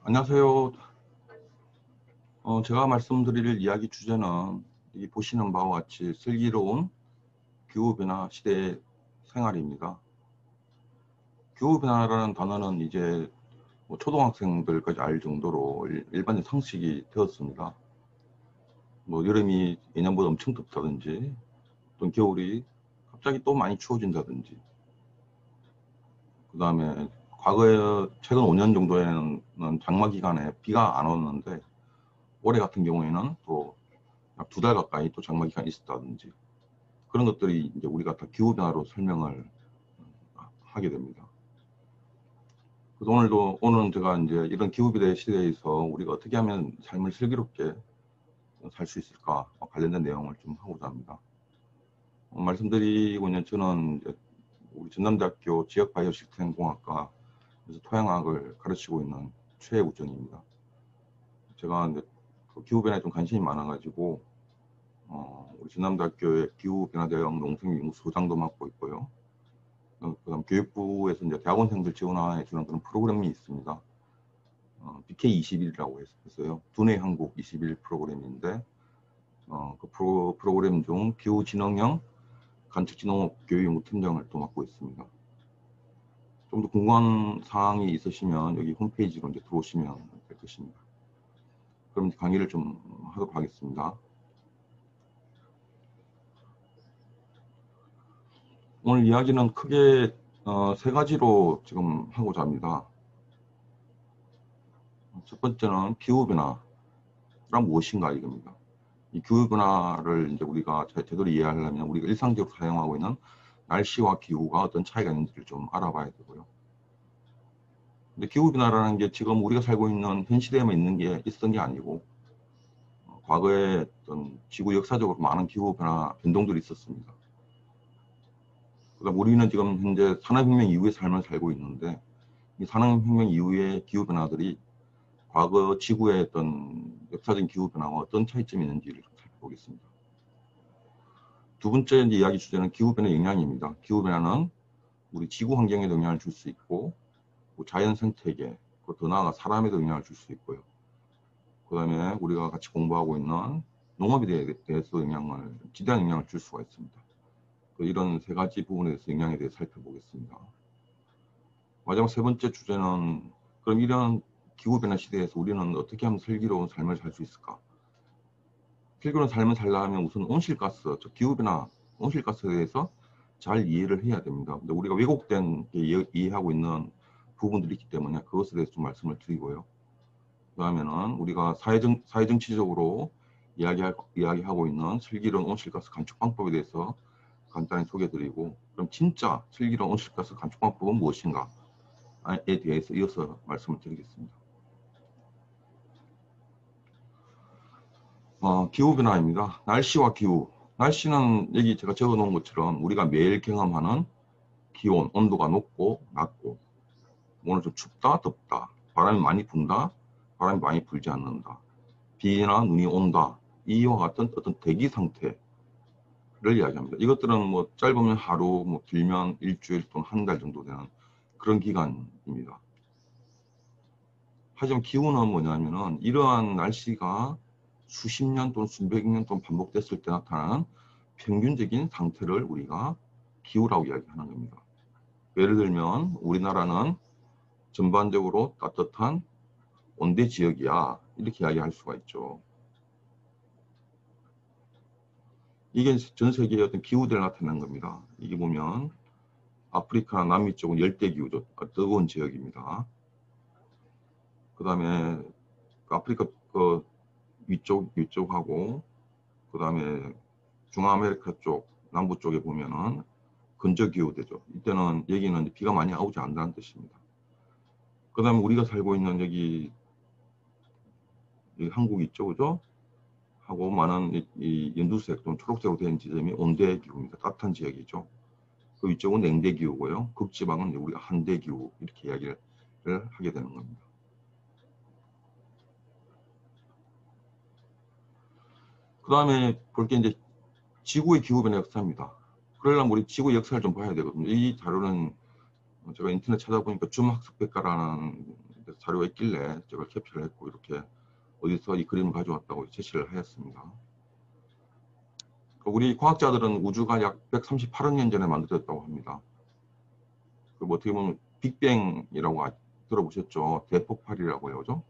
안녕하세요. 제가 말씀드릴 이야기 주제는 이 보시는 바와 같이 슬기로운 기후변화 시대의 생활입니다. 기후변화라는 단어는 이제 뭐 초등학생들까지 알 정도로 일반적 상식이 되었습니다. 뭐 여름이 예년보다 엄청 덥다든지, 또 겨울이 갑자기 또 많이 추워진다든지, 그 다음에 과거에 최근 5년 정도에는 장마 기간에 비가 안 오는데 올해 같은 경우에는 또 약 2달 가까이 또 장마 기간이 있었다든지, 그런 것들이 이제 우리가 다 기후변화로 설명을 하게 됩니다. 그래서 오늘은 제가 이제 이런 기후변화 시대에서 우리가 어떻게 하면 삶을 슬기롭게 살 수 있을까 관련된 내용을 좀 하고자 합니다. 말씀드리고 있는 저는 이제 우리 전남대학교 지역바이오시스템공학과에서 토양학을 가르치고 있는 최우정입니다. 제가 이제 기후변화에 좀 관심이 많아가지고 우리 전남대학교의 기후변화대응 농성연구소장도 맡고 있고요. 그다음 교육부에서 이제 대학원생들 지원해 주는 그런 프로그램이 있습니다. BK21이라고 했어요. 두뇌 한국 21 프로그램인데 그 프로그램 중 기후진흥형 관측지농업 교육연구팀장을 또 맡고 있습니다. 좀 더 궁금한 사항이 있으시면 여기 홈페이지로 이제 들어오시면 될 것입니다. 그럼 강의를 좀 하도록 하겠습니다. 오늘 이야기는 크게 3가지로 지금 하고자 합니다. 첫 번째는 기후변화란 무엇인가 이겁니다. 이 기후변화를 이제 우리가 제대로 이해하려면 우리가 일상적으로 사용하고 있는 날씨와 기후가 어떤 차이가 있는지를 좀 알아봐야 되고요. 근데 기후변화라는 게 지금 우리가 살고 있는 현 시대에만 있었던 게 아니고 과거에 어떤 지구 역사적으로 많은 기후변화 변동들이 있었습니다. 그다음 우리는 지금 현재 산업혁명 이후의 삶을 살고 있는데 이 산업혁명 이후의 기후변화들이 과거 지구의 어떤 역사적인 기후변화와 어떤 차이점이 있는지를 살펴보겠습니다. 두 번째 이야기 주제는 기후변화의 영향입니다. 기후변화는 우리 지구 환경에도 영향을 줄 수 있고 자연 생태계, 더 나아가 사람에도 영향을 줄 수 있고요. 그 다음에 우리가 같이 공부하고 있는 농업에 대해서 지대한 영향을 줄 수가 있습니다. 이런 3가지 부분에 대해서 영향에 대해 살펴보겠습니다. 마지막 3번째 주제는 그럼 이런 기후변화 시대에서 우리는 어떻게 하면 슬기로운 삶을 살 수 있을까? 슬기로운 삶을 살려면 우선 온실가스, 즉 기후변화, 온실가스에 대해서 잘 이해를 해야 됩니다. 근데 우리가 왜곡된 이해하고 있는 부분들이 있기 때문에 그것에 대해서 좀 말씀을 드리고요. 그 다음에는 우리가 사회정치적으로 이야기하고 있는 슬기로운 온실가스 감축 방법에 대해서 간단히 소개해드리고, 그럼 진짜 슬기로운 온실가스 감축 방법은 무엇인가에 대해서 이어서 말씀을 드리겠습니다. 기후변화입니다. 날씨와 기후. 날씨는 여기 제가 적어놓은 것처럼 우리가 매일 경험하는 기온, 온도가 높고 낮고, 오늘 좀 춥다, 덥다, 바람이 많이 분다, 바람이 많이 불지 않는다, 비나 눈이 온다, 이와 같은 어떤 대기 상태를 이야기합니다. 이것들은 뭐 짧으면 하루, 뭐 길면 일주일 또는 한 달 정도 되는 그런 기간입니다. 하지만 기후는 뭐냐면은 이러한 날씨가 수십 년 또는 수백 년 동안 반복됐을 때 나타나는 평균적인 상태를 우리가 기후라고 이야기하는 겁니다. 예를 들면 우리나라는 전반적으로 따뜻한 온대 지역이야, 이렇게 이야기할 수가 있죠. 이게 전 세계의 어떤 기후들을 나타내는 겁니다. 이게 보면 아프리카 남미 쪽은 열대기후죠. 뜨거운 지역입니다. 그 다음에 아프리카 위쪽하고 그 다음에 중아메리카 쪽 남부 쪽에 보면은 건조기후되죠. 이때는 여기는 비가 많이 오지 않는다는 뜻입니다. 그 다음에 우리가 살고 있는 여기 한국 있죠, 그죠? 하고 많은 이 연두색 또는 초록색으로 된 지점이 온대기후입니다. 따뜻한 지역이죠. 그 위쪽은 냉대기후고요. 극지방은 우리가 한대기후, 이렇게 이야기를 하게 되는 겁니다. 그 다음에 볼 게 이제 지구의 기후변화 역사입니다. 그러려면 우리 지구 역사를 좀 봐야 되거든요. 이 자료는 제가 인터넷 찾아보니까 줌학습백과라는 데서 자료가 있길래 제가 캡처를 했고 이렇게 어디서 이 그림을 가져왔다고 제시를 하였습니다. 우리 과학자들은 우주가 약 138억 년 전에 만들어졌다고 합니다. 뭐 어떻게 보면 빅뱅이라고 들어보셨죠? 대폭발이라고 해요.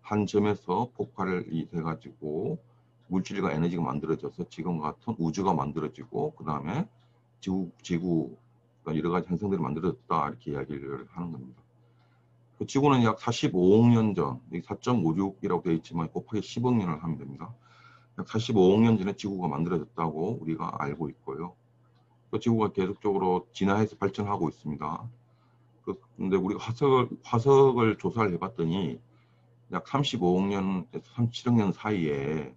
한 점에서 폭발이 돼가지고 물질과 에너지가 만들어져서 지금과 같은 우주가 만들어지고 그 다음에 지구 여러 가지 행성들이 만들어졌다 이렇게 이야기를 하는 겁니다. 그 지구는 약 45억 년 전, 4.56이라고 되어 있지만 곱하기 10억 년을 하면 됩니다. 약 45억 년 전에 지구가 만들어졌다고 우리가 알고 있고요. 그 지구가 계속적으로 진화해서 발전하고 있습니다. 근데 우리가 화석을 조사를 해봤더니 약 35억 년에서 37억 년 사이에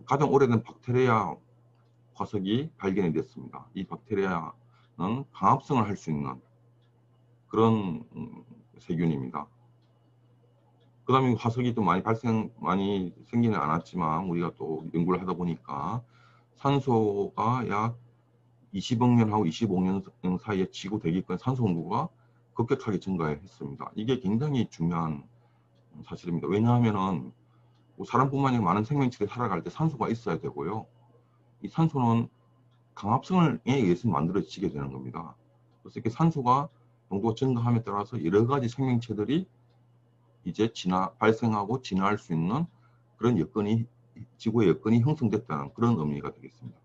가장 오래된 박테리아 화석이 발견이 됐습니다. 이 박테리아는 광합성을 할 수 있는 그런 세균입니다. 그 다음에 화석이 또 많이 생기는 않았지만 우리가 또 연구를 하다 보니까 산소가 약 20억 년하고 25억 년 사이에 지구 대기권 산소 농도가 급격하게 증가했습니다. 이게 굉장히 중요한 사실입니다. 왜냐하면은 사람뿐만 아니라 많은 생명체들이 살아갈 때 산소가 있어야 되고요. 이 산소는 강합성에 의해서 만들어지게 되는 겁니다. 그래서 이렇게 산소가 농도가 증가함에 따라서 여러 가지 생명체들이 이제 발생하고 진화할 수 있는 그런 여건이 지구의 여건이 형성됐다는 그런 의미가 되겠습니다.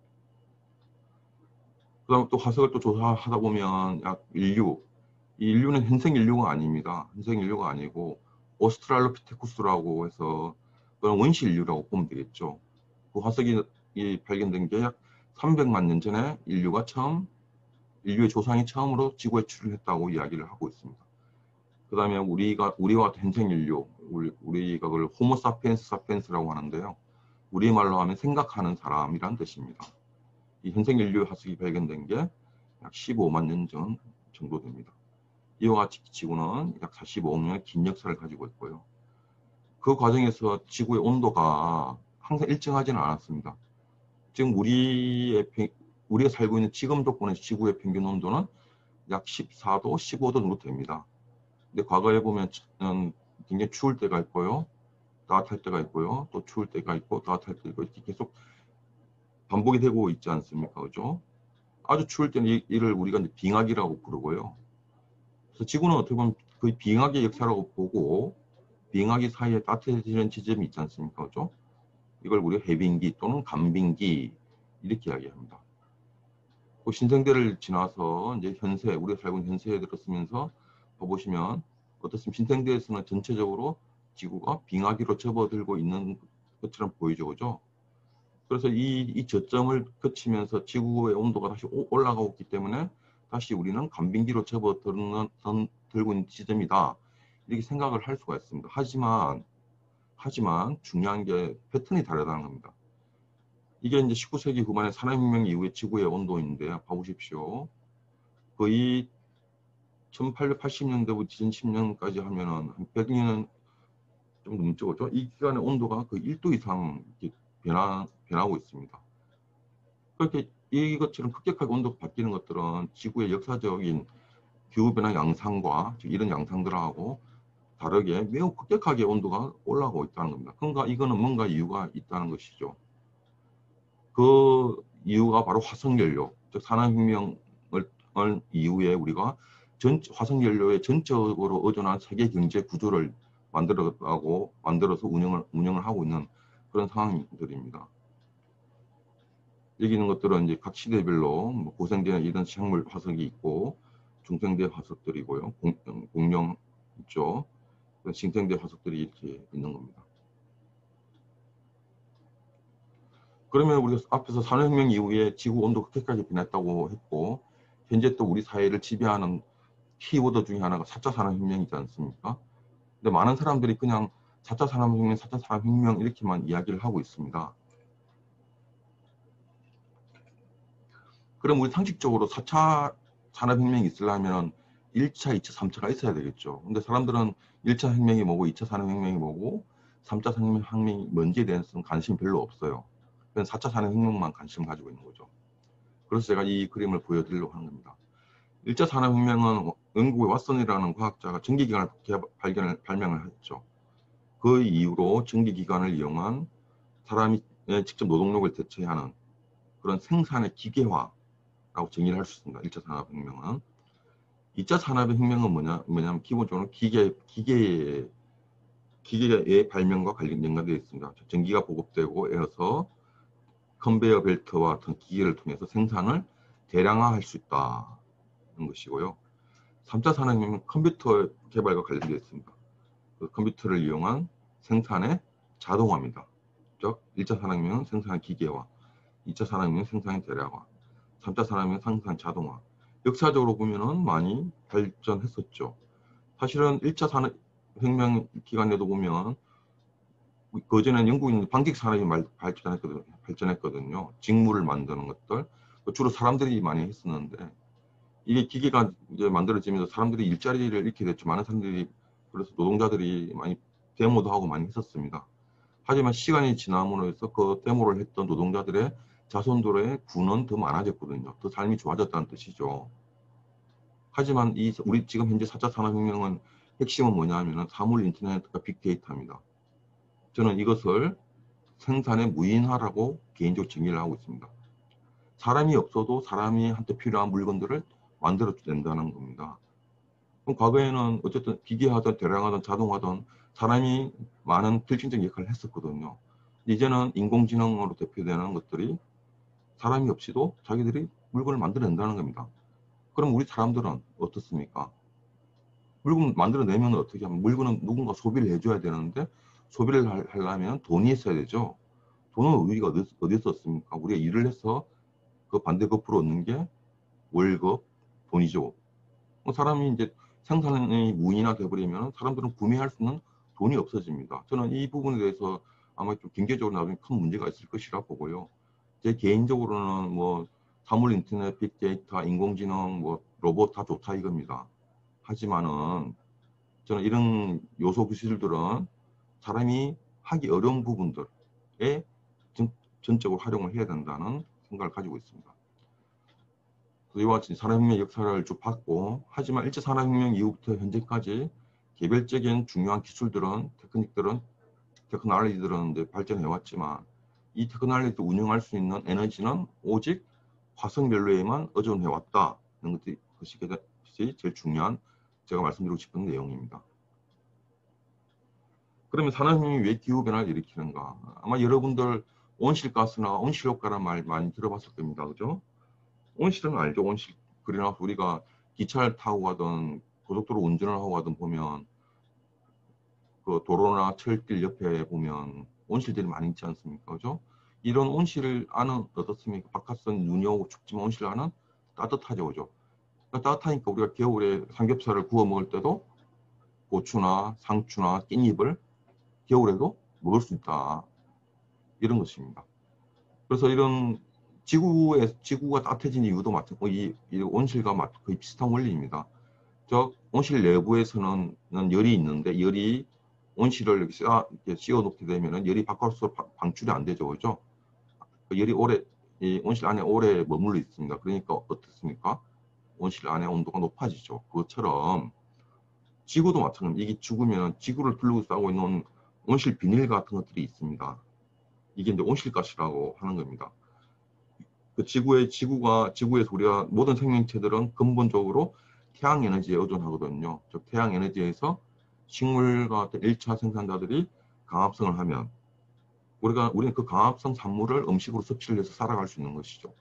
그 다음에 또 화석을 또 조사하다 보면 이 인류는 현생 인류가 아닙니다. 현생 인류가 아니고 오스트랄로피테쿠스라고 해서 그런 원시 인류라고 보면 되겠죠. 그 화석이 발견된 게 약 300만 년 전에 인류의 조상이 처음으로 지구에 출현했다고 이야기를 하고 있습니다. 그 다음에 우리와 같은 현생 인류, 우리가 그걸 호모 사피엔스 사피엔스라고 하는데요. 우리말로 하면 생각하는 사람이란 뜻입니다. 이 현생 인류 화석이 발견된 게 약 15만 년 전 정도 됩니다. 이와 같이 지구는 약 45억 년의 긴 역사를 가지고 있고요. 그 과정에서 지구의 온도가 항상 일정하지는 않았습니다. 지금 우리가 살고 있는 지금 조건에서 지구의 평균 온도는 약 14도, 15도 정도 됩니다. 근데 과거에 보면 굉장히 추울 때가 있고요. 따뜻할 때가 있고요. 또 추울 때가 있고 따뜻할 때가 있고 이렇게 계속 반복이 되고 있지 않습니까? 그죠? 아주 추울 때는 이를 우리가 이제 빙하기라고 부르고요. 그래서 지구는 어떻게 보면 거의 빙하기 역사라고 보고 빙하기 사이에 따뜻해지는 지점이 있지 않습니까? 그죠? 이걸 우리가 해빙기 또는 간빙기 이렇게 이야기합니다. 그 신생대를 지나서 이제 우리가 살고 있는 현세에 들었으면서 보시면 어떻습니까? 신생대에서는 전체적으로 지구가 빙하기로 접어들고 있는 것처럼 보이죠. 그죠? 그래서 이 저점을 거치면서 지구의 온도가 다시 올라가고 있기 때문에 다시 우리는 간빙기로 접어들고 있는 지점이다. 이렇게 생각을 할 수가 있습니다. 하지만 중요한 게 패턴이 다르다는 겁니다. 이게 이제 19세기 후반의 산업혁명 이후의 지구의 온도인데요. 봐보십시오. 거의 1880년대부터 2010년까지 하면은 한 100년 좀 넘죠. 그죠? 이 기간의 온도가 거의 1도 이상 변하고 있습니다. 그렇게 이것처럼 급격하게 온도가 바뀌는 것들은 지구의 역사적인 기후변화 양상과 이런 양상들하고 다르게 매우 급격하게 온도가 올라가고 있다는 겁니다. 그러니까 이거는 뭔가 이유가 있다는 것이죠. 그 이유가 바로 화석연료, 즉 산업혁명 이후에 우리가 화석연료에 전적으로 의존한 세계 경제 구조를 만들어서 운영을 하고 있는 그런 상황들입니다. 여기 있는 것들은 이제 각 시대별로 고생되는 이런 생물 화석이 있고 중생대 화석들이고요. 공룡 있죠. 신생대 화석들이 이렇게 있는 겁니다. 그러면 우리가 앞에서 산업혁명 이후에 지구 온도가 그렇게까지 변했다고 했고 현재 또 우리 사회를 지배하는 키워드 중에 하나가 4차 산업혁명이지 않습니까? 근데 많은 사람들이 그냥 4차 산업혁명 이렇게만 이야기를 하고 있습니다. 그럼 우리 상식적으로 4차 산업혁명이 있으려면 1차, 2차, 3차가 있어야 되겠죠. 근데 사람들은 1차 혁명이 뭐고 2차 산업혁명이 뭐고 3차 산업혁명이 뭔지에 대해서는 관심이 별로 없어요. 그냥 4차 산업혁명만 관심을 가지고 있는 거죠. 그래서 제가 이 그림을 보여드리려고 하는 겁니다. 1차 산업혁명은 영국의 왓슨이라는 과학자가 전기기관을 발명을 했죠. 그 이후로 전기기관을 이용한 사람이 직접 노동력을 대체하는 그런 생산의 기계화라고 정의를 할 수 있습니다. 1차 산업혁명은. 2차 산업혁명은 뭐냐면 기본적으로 기계의 발명과 연관되어 있습니다. 전기가 보급되고 에어서 컨베이어 벨트와 같은 기계를 통해서 생산을 대량화할 수 있다는 것이고요. 3차 산업혁명은 컴퓨터 개발과 관련되어 있습니다. 그 컴퓨터를 이용한 생산의 자동화입니다. 즉 1차 산업혁명은 생산 기계화, 2차 산업혁명은 생산 대량화, 3차 산업혁명은 생산 자동화. 역사적으로 보면은 많이 발전했었죠. 사실은 1차 산업혁명 기간에도 보면 그전에는 영국인 방직 산업이 발전했거든요. 직무를 만드는 것들. 주로 사람들이 많이 했었는데, 이게 기계가 이제 만들어지면서 사람들이 일자리를 잃게 됐죠. 많은 사람들이, 그래서 노동자들이 많이 데모도 하고 많이 했었습니다. 하지만 시간이 지남으로 해서 그 데모를 했던 노동자들의 자손들의 구는 더 많아졌거든요. 더 삶이 좋아졌다는 뜻이죠. 하지만 우리 지금 현재 4차 산업혁명은 핵심은 뭐냐 하면은 사물 인터넷과 빅데이터입니다. 저는 이것을 생산의 무인화라고 개인적으로 정의를 하고 있습니다. 사람이 없어도 사람이 한테 필요한 물건들을 만들어낸다는 겁니다. 그럼 과거에는 어쨌든 기계하든 대량하든 자동하든 사람이 많은 필승적 역할을 했었거든요. 이제는 인공지능으로 대표되는 것들이 사람이 없이도 자기들이 물건을 만들어낸다는 겁니다. 그럼 우리 사람들은 어떻습니까? 물건 만들어내면 어떻게 하면 물건은 누군가 소비를 해줘야 되는데 소비를 하려면 돈이 있어야 되죠. 돈은 우리가 어디서 얻습니까? 우리가 일을 해서 그 반대급부로 얻는 게 월급, 돈이죠. 사람이 이제 생산이 무인화 돼버리면 사람들은 구매할 수 있는 돈이 없어집니다. 저는 이 부분에 대해서 아마 좀 경제적으로 나중에 큰 문제가 있을 것이라 보고요. 제 개인적으로는 뭐 사물 인터넷, 빅데이터, 인공지능, 뭐 로봇 다 좋다 이겁니다. 하지만은 저는 이런 요소 기술들은 사람이 하기 어려운 부분들에 전적으로 활용을 해야 된다는 생각을 가지고 있습니다. 이와 같이 산업혁명 역사를 쭉 봤고, 하지만 1차 산업혁명 이후부터 현재까지 개별적인 중요한 기술들은, 테크놀로지들은 발전해 왔지만, 이 테크놀로지를 운영할 수 있는 에너지는 오직 화석연료에만 의존해 왔다는 것이 제일 중요한 제가 말씀드리고 싶은 내용입니다. 그러면 산업혁명이 왜 기후변화를 일으키는가? 아마 여러분들 온실가스나 온실효과라는 말 많이 들어봤을 겁니다. 그죠? 온실은 알죠. 온실. 그러나 우리가 기차를 타고 가든 고속도로 운전을 하고 가든 보면 그 도로나 철길 옆에 보면 온실들이 많이 있지 않습니까? 그죠? 이런 온실 안은 어떻습니까? 바깥은 눈이 오고 춥지만 온실 안은 따뜻하죠. 그죠? 따뜻하니까 우리가 겨울에 삼겹살을 구워 먹을 때도 고추나 상추나 깻잎을 겨울에도 먹을 수 있다. 이런 것입니다. 그래서 이런 지구가 따뜻해진 이유도 마찬가지고 이 온실과 거의 비슷한 원리입니다. 온실 내부에서는 열이 있는데 열이 온실을 이렇게 씌워 놓게 되면 열이 바깥으로 방출이 안 되죠. 그죠? 열이 이 온실 안에 오래 머물러 있습니다. 그러니까 어떻습니까? 온실 안에 온도가 높아지죠. 그것처럼 지구도 마찬가지입니다. 이게 죽으면 지구를 둘러싸고 있는 온실 비닐 같은 것들이 있습니다. 이게 이제 온실가스라고 하는 겁니다. 그 지구에서 우리가 모든 생명체들은 근본적으로 태양 에너지에 의존하거든요. 즉 태양 에너지에서 식물과 같은 1차 생산자들이 강합성을 하면 우리는 그 강합성 산물을 음식으로 섭취를 해서 살아갈 수 있는 것이죠.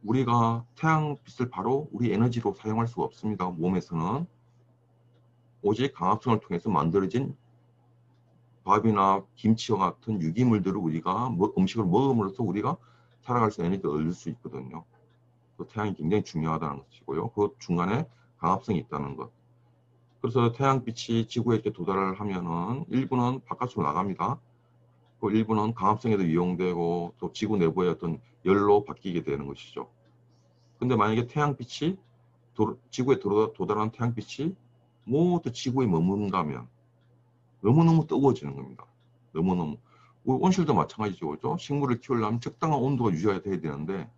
우리가 태양빛을 바로 우리 에너지로 사용할 수가 없습니다. 몸에서는 오직 강합성을 통해서 만들어진 밥이나 김치와 같은 유기물들을 우리가 음식으로 먹음으로써 우리가 살아갈 수 있는 에너지를 얻을 수 있거든요. 그 태양이 굉장히 중요하다는 것이고요. 그 중간에 강합성이 있다는 것. 그래서 태양빛이 지구에 이렇게 도달을 하면은 일부는 바깥으로 나갑니다. 그 일부는 강합성에도 이용되고 또 지구 내부의 어떤 열로 바뀌게 되는 것이죠. 근데 만약에 태양빛이 지구에 도달한 태양빛이 모두 지구에 머문다면 너무너무 뜨거워지는 겁니다. 너무너무. 온실도 마찬가지죠. 그죠? 식물을 키우려면 적당한 온도가 유지가 돼야 되는데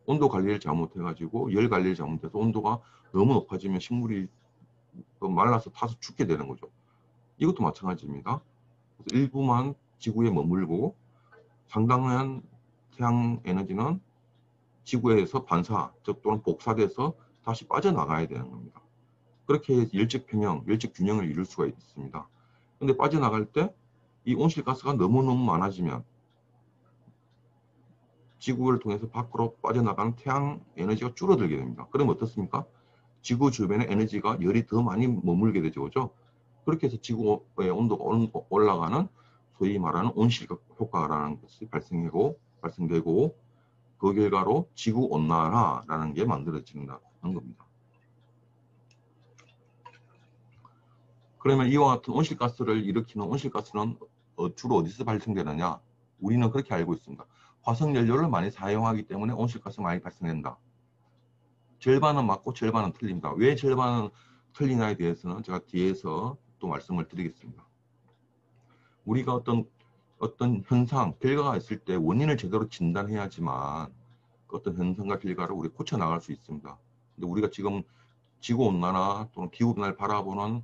온도 관리를 잘못해가지고 열 관리를 잘못해서 온도가 너무 높아지면 식물이 말라서 타서 죽게 되는 거죠. 이것도 마찬가지입니다. 그래서 일부만 지구에 머물고 상당한 태양 에너지는 지구에서 반사, 즉 또는 복사돼서 다시 빠져나가야 되는 겁니다. 그렇게 해서 열적 평형, 열적 균형을 이룰 수가 있습니다. 근데 빠져나갈 때 이 온실가스가 너무너무 많아지면 지구를 통해서 밖으로 빠져나가는 태양 에너지가 줄어들게 됩니다. 그러면 어떻습니까? 지구 주변에 에너지가 열이 더 많이 머물게 되죠. 그죠? 그렇게 해서 지구의 온도가 올라가는 소위 말하는 온실 효과라는 것이 발생되고 그 결과로 지구 온난화라는 게 만들어진다는 겁니다. 그러면 이와 같은 온실가스를 일으키는 온실가스는 주로 어디서 발생되느냐? 우리는 그렇게 알고 있습니다. 화석연료를 많이 사용하기 때문에 온실가스가 많이 발생된다. 절반은 맞고 절반은 틀립니다. 왜 절반은 틀리냐에 대해서는 제가 뒤에서 또 말씀을 드리겠습니다. 우리가 어떤 현상, 결과가 있을 때 원인을 제대로 진단해야지만 그 어떤 현상과 결과를 우리 고쳐 나갈 수 있습니다. 근데 우리가 지금 지구온난화 또는 기후변화를 바라보는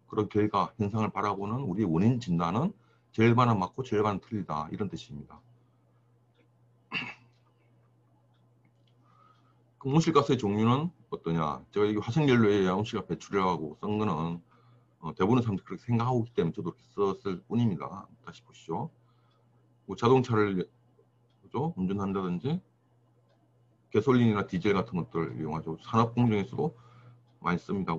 그런 결과, 현상을 바라보는 우리의 원인 진단은 절반은 맞고 절반은 틀리다. 이런 뜻입니다. 그럼 온실가스의 종류는 어떠냐? 제가 이 화석연료에 의한 온실가스 배출이라고 쓴 거는 대부분의 사람들이 그렇게 생각하고 있기 때문에 저도 그렇게 썼을 뿐입니다. 다시 보시죠. 뭐 자동차를 그죠? 운전한다든지 가솔린이나 디젤 같은 것들을 이용하죠. 산업 공정에서도 많이 씁니다.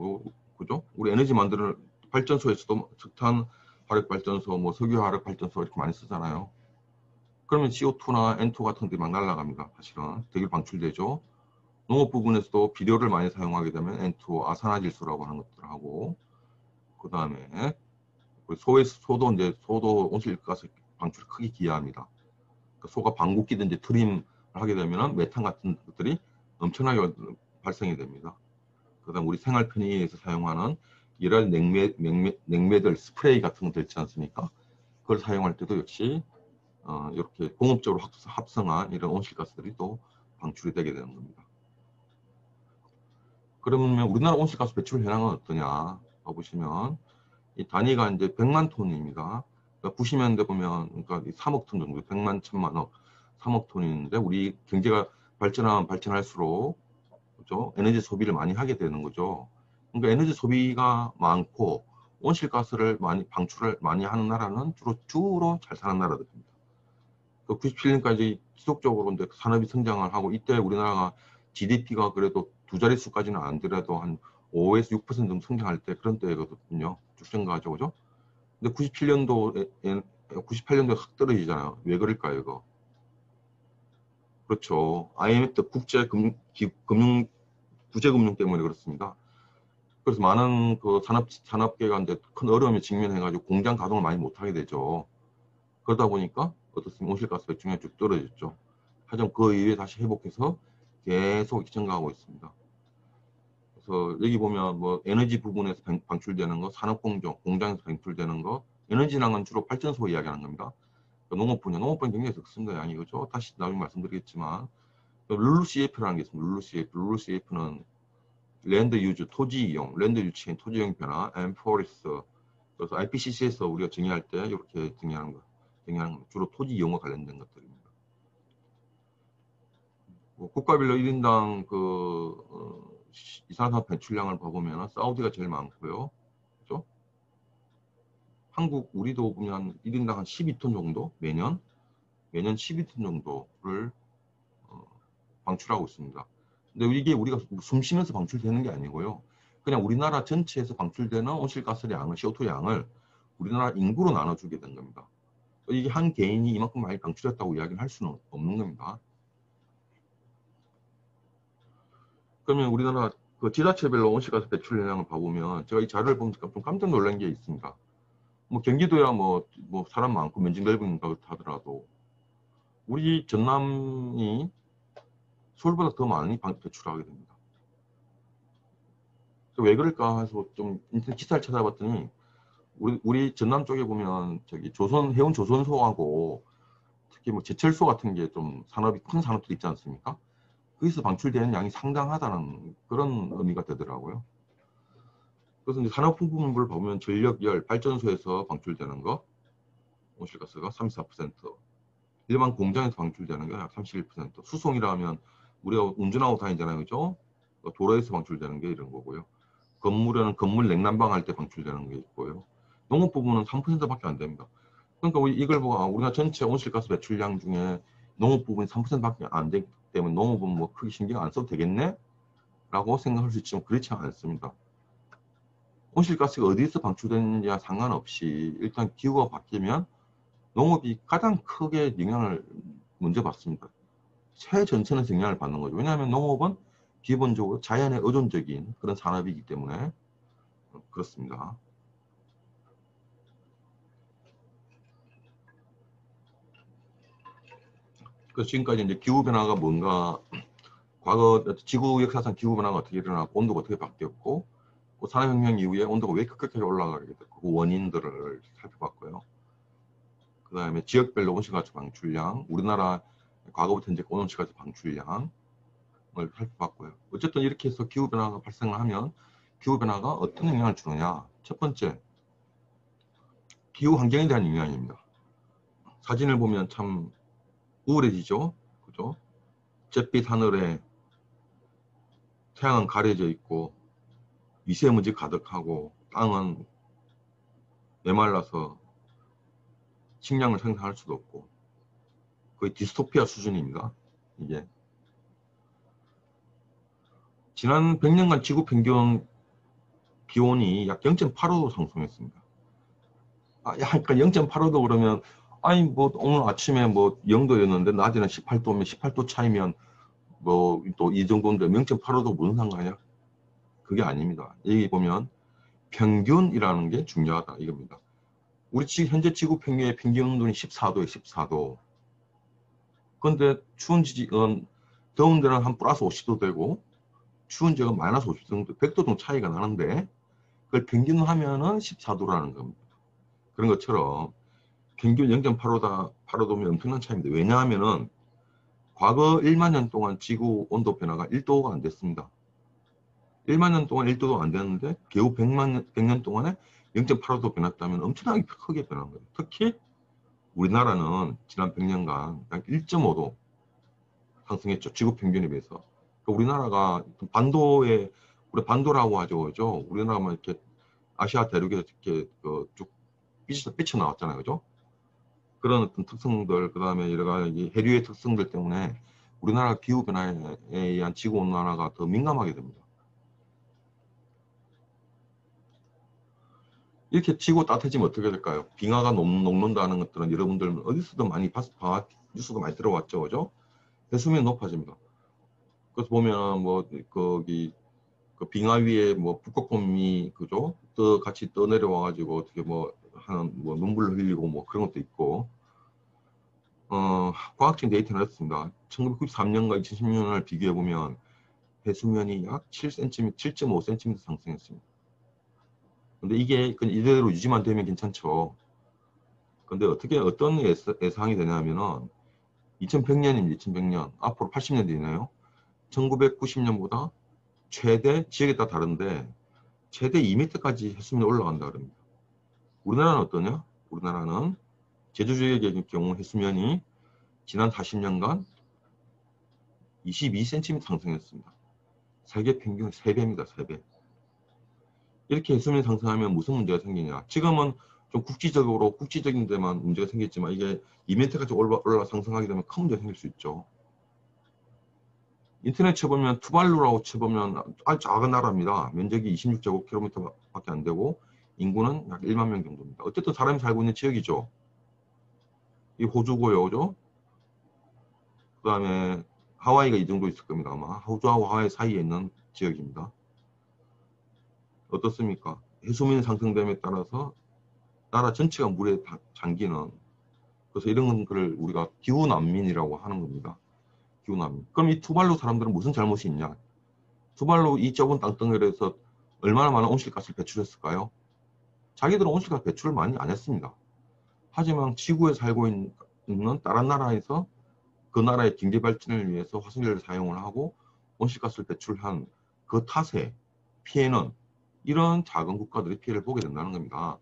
그죠? 우리 에너지 만드는 발전소에서도 석탄 화력 발전소, 뭐 석유 화력 발전소 이렇게 많이 쓰잖아요. 그러면 CO2나 N2 같은 것들이 막 날아갑니다. 사실은 되게 방출되죠. 농업 부분에서도 비료를 많이 사용하게 되면 N2, 아산화질소라고 하는 것들을 하고, 그 다음에 소도 온실가스 방출 크게 기여합니다. 그러니까 소가 방귀 끼든지 트림을 하게 되면 메탄 같은 것들이 엄청나게 발생이 됩니다. 그 다음 우리 생활 편의에서 사용하는 열혈 냉매들 스프레이 같은 것들 있지 않습니까? 그걸 사용할 때도 역시 이렇게 공업적으로 합성한 이런 온실가스들이 또 방출이 되게 되는 겁니다. 그러면 우리나라 온실가스 배출 현황은 어떠냐 봐보시면 이 단위가 이제 100만 톤입니다. 그러니까 90년대 보면 그러니까 3억 톤 정도, 100만, 1000만억, 3억 톤인데 우리 경제가 발전할수록 그죠? 에너지 소비를 많이 하게 되는 거죠. 그러니까 에너지 소비가 많고 온실가스를 방출을 많이 하는 나라는 주로 잘 사는 나라들입니다. 그 97년까지 지속적으로 이제 산업이 성장을 하고 이때 우리나라가 GDP가 그래도 두 자릿수까지는 안 되더라도 한 5에서 6% 정도 성장할 때 그런 때거든요. 쭉 증가하죠, 그죠? 근데 98년도에 확 떨어지잖아요. 왜 그럴까요, 이거? 그렇죠. IMF 구제금융 때문에 그렇습니다. 그래서 많은 그 산업계가 이제 큰 어려움에 직면해가지고 공장 가동을 많이 못하게 되죠. 그러다 보니까 어떻습니까? 온실가스 배출량이 쭉 떨어졌죠. 하지만 그 이후에 다시 회복해서 계속 증가하고 있습니다. 그래서 여기 보면 뭐 에너지 부분에서 방출되는 거, 공장에서 방출되는 거, 에너지량은 주로 발전소 이야기하는 겁니다. 농업 분야 굉장히 적습니다. 양이 그죠? 다시 나중에 말씀드리겠지만 룰루CF라는 게 있습니다. 룰루CF는 랜드 유즈, 토지 이용, 랜드 유치인, 토지 이용 변화, 앤 포레스트. 그래서 IPCC에서 우리가 정의할 때 이렇게 정의하는 거, 주로 토지 이용과 관련된 것들입니다. 뭐 국가별로 1인당 이산화탄소 배출량을 봐보면 사우디가 제일 많고요. 그죠? 우리도 보면 1인당 한 12톤 정도 매년 12톤 정도를 방출하고 있습니다. 근데 이게 우리가 숨 쉬면서 방출되는 게 아니고요. 그냥 우리나라 전체에서 방출되는 온실가스 양을, CO2 양을 우리나라 인구로 나눠주게 된 겁니다. 이게 한 개인이 이만큼 많이 방출했다고 이야기를 할 수는 없는 겁니다. 그러면 우리나라 그 지자체별로 온실가스 배출량을 봐보면 제가 이 자료를 보니까 좀 깜짝 놀란 게 있습니다. 뭐 경기도야 뭐 사람 많고 면적 넓은가 하더라도 우리 전남이 서울보다 더 많이 배출하게 됩니다. 왜 그럴까 해서 좀 인터넷 기사를 찾아봤더니 우리 전남 쪽에 보면 저기 해운 조선소하고 특히 뭐 제철소 같은 게 좀 큰 산업들이 있지 않습니까? 거기서 방출되는 양이 상당하다는 그런 의미가 되더라고요. 그래서 이제 산업부문부를 보면 전력, 열, 발전소에서 방출되는 거 온실가스가 34%, 일반 공장에서 방출되는 게 약 31%, 수송이라면 우리가 운전하고 다니잖아요, 그죠? 도로에서 방출되는 게 이런 거고요. 건물에는 건물 냉난방 할 때 방출되는 게 있고요. 농업 부분은 3%밖에 안 됩니다. 그러니까 이걸 보고 우리가 전체 온실가스 배출량 중에 농업 부분이 3%밖에 안 되기 때문에 농업은 뭐 크게 신경 안 써도 되겠네? 라고 생각할 수 있지만 그렇지 않습니다. 온실가스가 어디서 방출되느냐 상관없이 일단 기후가 바뀌면 농업이 가장 크게 영향을 먼저 받습니다. 새 전체는 영향을 받는 거죠. 왜냐하면 농업은 기본적으로 자연에 의존적인 그런 산업이기 때문에 그렇습니다. 그래서 지금까지 이제 기후변화가 뭔가, 과거 지구 역사상 기후변화가 어떻게 일어났고 온도가 어떻게 바뀌었고 산업혁명 이후에 온도가 왜 급격하게 올라가게 됐고 그 원인들을 살펴봤고요. 그 다음에 지역별로 온실가스 방출량, 우리나라 과거부터 현재 온실가스 방출량을 살펴봤고요. 어쨌든 이렇게 해서 기후변화가 발생을 하면 기후변화가 어떤 영향을 주느냐. 첫 번째, 기후 환경에 대한 영향입니다. 사진을 보면 참 우울해지죠. 그죠? 잿빛 하늘에 태양은 가려져 있고 미세먼지 가득하고 땅은 메말라서 식량을 생산할 수도 없고 거의 디스토피아 수준입니다. 이게 지난 100년간 지구 평균 기온이 약 0.85도 상승했습니다. 약간 0.85도 그러면 아니 뭐 오늘 아침에 뭐 0도였는데 낮에는 18도면 18도 차이면 뭐 또 이 정도인데 0.85도 무슨 상관이야? 그게 아닙니다. 여기 보면 평균이라는 게 중요하다 이겁니다. 우리 현재 지구 평균의 평균 온도는 14도에 14도. 그런데 추운 지역은 더운 데는 한 플러스 50도 되고 추운 지역은 마이너스 50도 정도, 100도 정도 차이가 나는데 그걸 평균하면은 14도라는 겁니다. 그런 것처럼 평균 0.85도면 엄청난 차이입니다. 왜냐하면은 과거 1만 년 동안 지구 온도 변화가 1도가 안 됐습니다. 1만 년 동안 1도도 안 됐는데 겨우 100년 동안에 0.85도 변했다면 엄청나게 크게 변한 거예요. 특히 우리나라는 지난 100년간 약 1.5도 상승했죠. 지구 평균에 비해서. 그러니까 우리나라가 반도에, 우리 반도라고 하죠. 그죠? 우리나라만 이렇게 아시아 대륙에서 이렇게 쭉 삐쳐나왔잖아요. 그죠? 그런 어떤 특성들, 그 다음에 여러 가지 해류의 특성들 때문에 우리나라 기후변화에 의한 지구온난화가 더 민감하게 됩니다. 이렇게 지구 따뜻해지면 어떻게 될까요? 빙하가 녹는다는 것들은 여러분들 어디서도 많이 뉴스가 많이 들어왔죠. 그죠? 해수면이 높아집니다. 그래서 보면 뭐 거기 그 빙하 위에 뭐 북극곰이 그죠? 같이 떠 내려와가지고 어떻게 뭐 하는 뭐 눈물을 흘리고 뭐 그런 것도 있고 과학적 데이터는 이렇습니다. 1993년과 2016년을 비교해 보면 해수면이 약 7cm, 7.5cm 상승했습니다. 근데 이게 이대로 유지만 되면 괜찮죠. 근데 어떤 예상이 되냐면은 2100년입니다. 2100년. 앞으로 80년 되네요. 1990년보다 최대, 지역에 따라 다른데 최대 2m까지 해수면이 올라간다 그럽니다. 우리나라는 어떠냐? 우리나라는 제주 지역의 경우 해수면이 지난 40년간 22cm 상승했습니다. 세계 평균 3배입니다. 3배. 이렇게 해수면이 상승하면 무슨 문제가 생기냐? 지금은 좀 국지적인 데만 문제가 생겼지만 이게 2m까지 올라 상승하게 되면 큰 문제가 생길 수 있죠. 인터넷 쳐보면 투발루라고 쳐보면 아주 작은 나라입니다. 면적이 26제곱킬로미터밖에 안 되고 인구는 약 1만 명 정도입니다. 어쨌든 사람이 살고 있는 지역이죠. 이 호주고요, 그죠? 그 다음에 하와이가 이 정도 있을 겁니다. 아마 호주하고 하와이 사이에 있는 지역입니다. 어떻습니까? 해수면 상승됨에 따라서 나라 전체가 물에 잠기는, 그래서 이런 거를 우리가 기후난민이라고 하는 겁니다. 기후난민. 그럼 이 투발루 사람들은 무슨 잘못이 있냐? 투발루 이 좁은 땅덩어리에서 얼마나 많은 온실가스를 배출했을까요? 자기들은 온실가스 배출을 많이 안 했습니다. 하지만 지구에 살고 있는 다른 나라에서 그 나라의 경제 발전을 위해서 화석연료를 사용을 하고 온실가스를 배출한 그 탓에 피해는 이런 작은 국가들이 피해를 보게 된다는 겁니다.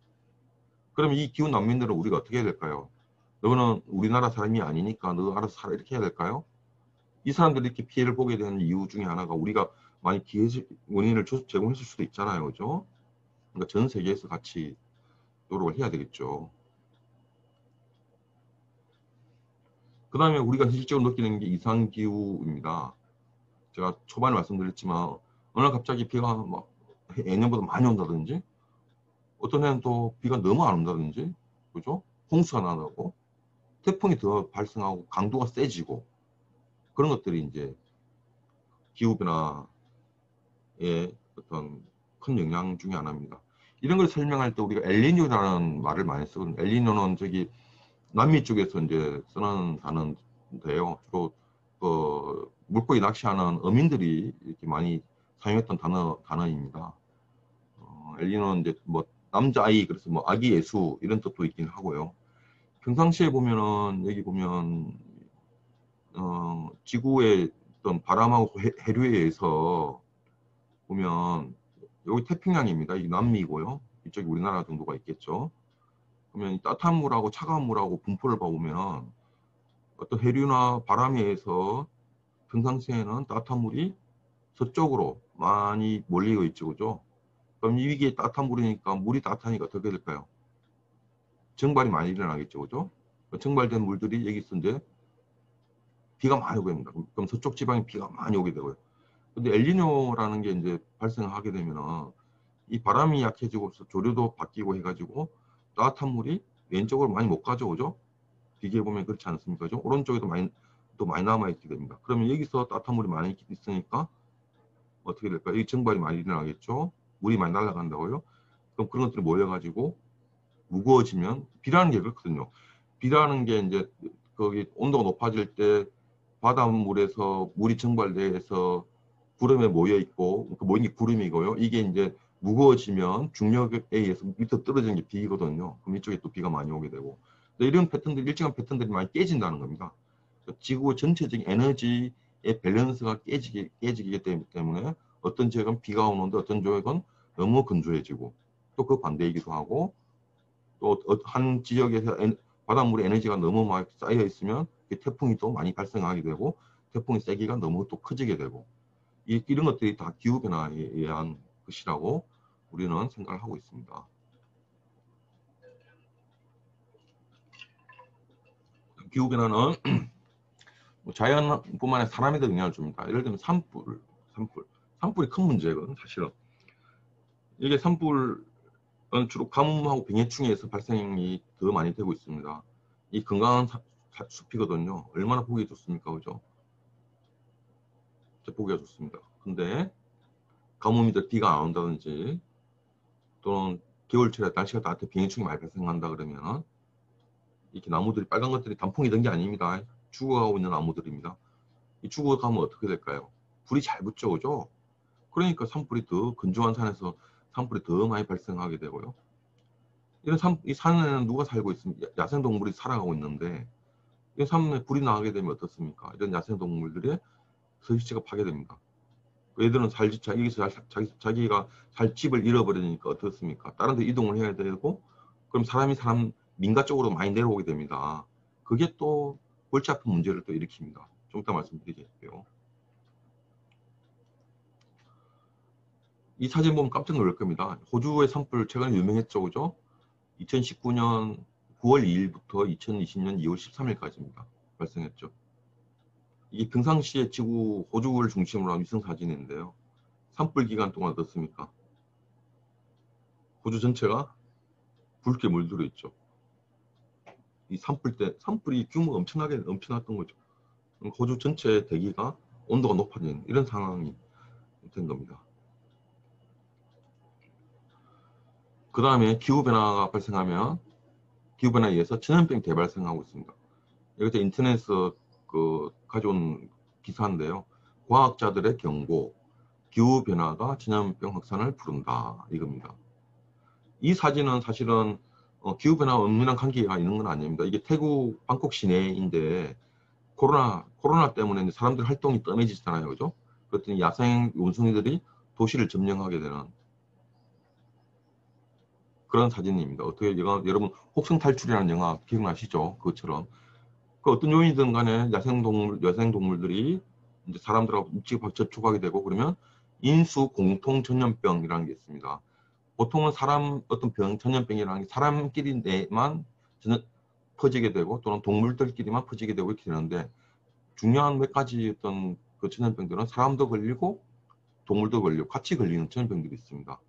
그럼 이 기후 난민들은 우리가 어떻게 해야 될까요? 너는 우리나라 사람이 아니니까 너 알아서 살아 이렇게 해야 될까요? 이 사람들이 이렇게 피해를 보게 되는 이유 중에 하나가 우리가 많이 기회 원인을 제공했을 수도 있잖아요. 그죠? 그러니까 전 세계에서 같이 노력을 해야 되겠죠. 그 다음에 우리가 실질적으로 느끼는 게 이상기후입니다. 제가 초반에 말씀드렸지만 어느 날 갑자기 비가 막 예년보다 많이 온다든지 어떤 해는 또 비가 너무 안 온다든지 그죠? 홍수가 나고 태풍이 더 발생하고 강도가 세지고 그런 것들이 이제 기후변화의 어떤 큰 영향 중에 하나입니다. 이런 걸 설명할 때 우리가 엘니뇨라는 말을 많이 쓰거든요. 엘니뇨는 저기 남미 쪽에서 이제 쓰는 단어인데요. 주로 물고기 낚시하는 어민들이 이렇게 많이 사용했던 단어입니다. 엘니뇨는 이제 뭐 남자아이 그래서 뭐 아기 예수 이런 뜻도 있긴 하고요. 평상시에 보면은 여기 보면 지구의 어떤 바람하고 해류에 의해서 보면 여기 태평양입니다. 이게 남미고요. 이쪽이 우리나라 정도가 있겠죠. 그러면 이 따뜻한 물하고 차가운 물하고 분포를 봐보면 어떤 해류나 바람에 의해서 평상시에는 따뜻한 물이 서쪽으로 많이 몰리고 있죠. 그죠? 그럼 이게 따뜻한 물이니까 물이 따뜻하니까 어떻게 될까요? 증발이 많이 일어나겠죠. 그죠? 증발된 물들이 여기서 이제 비가 많이 오게 됩니다. 그럼 서쪽 지방에 비가 많이 오게 되고요. 근데 엘니뇨라는 게 이제 발생하게 되면은 이 바람이 약해지고 조류도 바뀌고 해가지고 따뜻한 물이 왼쪽으로 많이 못 가죠. 그죠? 비교해 보면 그렇지 않습니까? 그죠? 오른쪽에도 또 많이 남아있게 됩니다. 그러면 여기서 따뜻한 물이 많이 있으니까 어떻게 될까요? 이 증발이 많이 일어나겠죠? 물이 많이 날아간다고요? 그럼 그런 것들이 모여가지고 무거워지면 비라는 게 그렇거든요. 비라는 게 이제 거기 온도가 높아질 때 바닷물에서 물이 증발돼서 구름에 모여 있고 그 모인 게 구름이고요. 이게 이제 무거워지면 중력에 의해서 밑으로 떨어지는 게 비거든요. 그럼 이쪽에 또 비가 많이 오게 되고 이런 패턴들 일정한 패턴들이 많이 깨진다는 겁니다. 지구 전체적인 에너지의 밸런스가 깨지기 때문에 어떤 지역은 비가 오는데 어떤 지역은 너무 건조해지고 또 그 반대이기도 하고 또 한 지역에서 바닷물에 에너지가 너무 막 쌓여 있으면 태풍이 또 많이 발생하게 되고 태풍의 세기가 너무 또 커지게 되고 이런 것들이 다 기후변화에 의한 것이라고 우리는 생각을 하고 있습니다. 기후변화는 자연뿐만 아니라 사람에도 영향을 줍니다. 예를 들면 산불이 큰 문제거든 사실은. 이게 산불은 주로 가뭄하고 병해충에서 발생이 더 많이 되고 있습니다. 이 건강한 숲이거든요. 얼마나 보기 좋습니까, 그죠? 보기가 좋습니다. 근데 가뭄이들 비가 안 온다든지 또는 겨울철에 날씨가 따뜻해 병해충이 많이 발생한다 그러면 이렇게 나무들이 빨간 것들이 단풍이 된 게 아닙니다. 죽어가고 있는 나무들입니다. 이 죽어가면 어떻게 될까요? 불이 잘 붙죠, 그죠? 그러니까 산불이 더 건조한 산에서 산불이 더 많이 발생하게 되고요. 이 산에는 누가 살고 있습니까? 야생동물이 살아가고 있는데 이 산에 불이 나게 되면 어떻습니까? 이런 야생동물들의 서식지가 파괴됩니다. 얘들은 여기서 자기가 살 집을 잃어버리니까 어떻습니까? 다른 데 이동을 해야 되고 그럼 사람 민가 쪽으로 많이 내려오게 됩니다. 그게 또 골치 아픈 문제를 또 일으킵니다. 좀 이따 말씀드리겠고요. 이 사진 보면 깜짝 놀랄 겁니다. 호주의 산불 최근에 유명했죠, 그죠? 2019년 9월 2일부터 2020년 2월 13일까지입니다. 발생했죠. 이게 평상시에 지구 호주를 중심으로 한 위성 사진인데요. 산불 기간 동안 어떻습니까? 호주 전체가 붉게 물들어 있죠. 이 산불이 규모가 엄청났던 거죠. 호주 전체 대기가 온도가 높아지는 이런 상황이 된 겁니다. 그 다음에 기후변화가 발생하면 기후변화에 의해서 전염병이 대발생하고 있습니다. 이것도 인터넷에서 가져온 기사인데요. 과학자들의 경고, 기후변화가 전염병 확산을 부른다 이겁니다. 이 사진은 사실은 기후변화와 엄밀한 관계가 있는 건 아닙니다. 이게 태국 방콕 시내인데 코로나 때문에 사람들 활동이 뜸해지잖아요. 그죠? 그랬더니 야생 원숭이들이 도시를 점령하게 되는 그런 사진입니다. 어떻게 여러분 혹성 탈출이라는 영화 기억나시죠? 그것처럼 그 어떤 요인이든 간에 여생동물들이 이제 사람들하고 일찍 접촉하게 되고 그러면 인수 공통 전염병이라는 게 있습니다. 보통은 어떤 전염병이라는 게 사람끼리만 퍼지게 되고 또는 동물들끼리만 퍼지게 되고 이렇게 되는데 중요한 몇 가지 어떤 그 전염병들은 사람도 걸리고 동물도 걸리고 같이 걸리는 전염병들이 있습니다.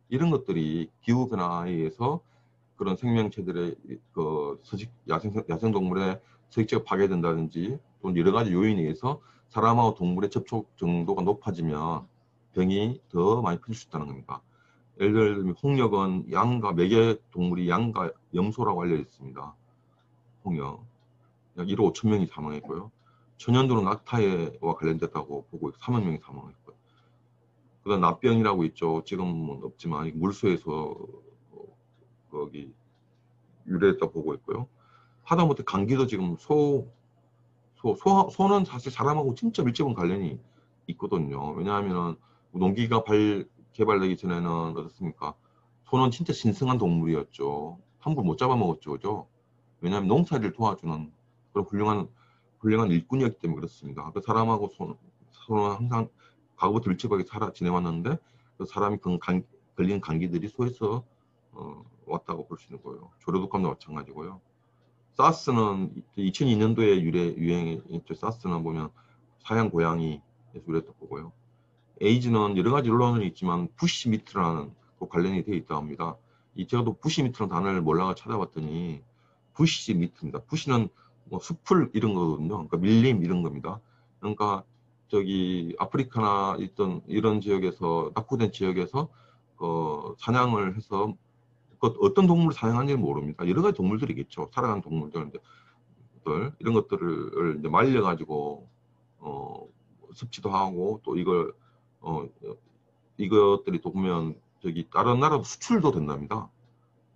이런 것들이 기후변화에 의해서 그런 생명체들의 그 야생동물의 서식지가 파괴된다든지 또는 여러 가지 요인에 의해서 사람하고 동물의 접촉 정도가 높아지면 병이 더 많이 퍼질 수 있다는 겁니다. 예를 들면 홍역은 매개 동물이 양과 염소라고 알려져 있습니다. 홍역. 약 1억 5천 명이 사망했고요. 천연두는 낙타와 관련됐다고 보고 3만 명이 사망했고요. 그다음 납병이라고 있죠. 지금은 없지만 물소에서 거기 유래했다 보고 있고요. 하다못해 감기도 지금 소는 사실 사람하고 진짜 밀접한 관련이 있거든요. 왜냐하면 농기가 개발되기 전에는 어떻습니까? 소는 진짜 신성한 동물이었죠. 함부로 못 잡아먹었죠, 그죠? 왜냐하면 농사를 도와주는 그런 훌륭한 일꾼이었기 때문에 그렇습니다. 그 사람하고 소는 항상 과거부터 밀접하게 지내왔는데 그 사람이 걸리는 감기들이 소에서 왔다고 볼 수 있는 거예요. 조류독감도 마찬가지고요. 사스는 2002년도에 유행했죠. 사스는 보면 사양 고양이에서 유래했다고 보고요. 에이즈는 여러 가지 논란이 있지만 부시미트라는 그 관련이 되어 있다고 합니다. 제가 또 부시미트라는 단어를 몰라가 찾아봤더니 부시미트입니다. 부시는 뭐 숲을 이런 거거든요. 그러니까 밀림 이런 겁니다. 그러니까 저기 아프리카나 이런 지역에서 낙후된 지역에서 사냥을 해서 어떤 동물을 사냥하는지는 모릅니다. 여러 가지 동물들이겠죠. 살아가는 동물들 이런 것들을 이제 말려가지고 섭취도 하고 또 이것들이 또 보면 저기 다른 나라도 수출도 된답니다.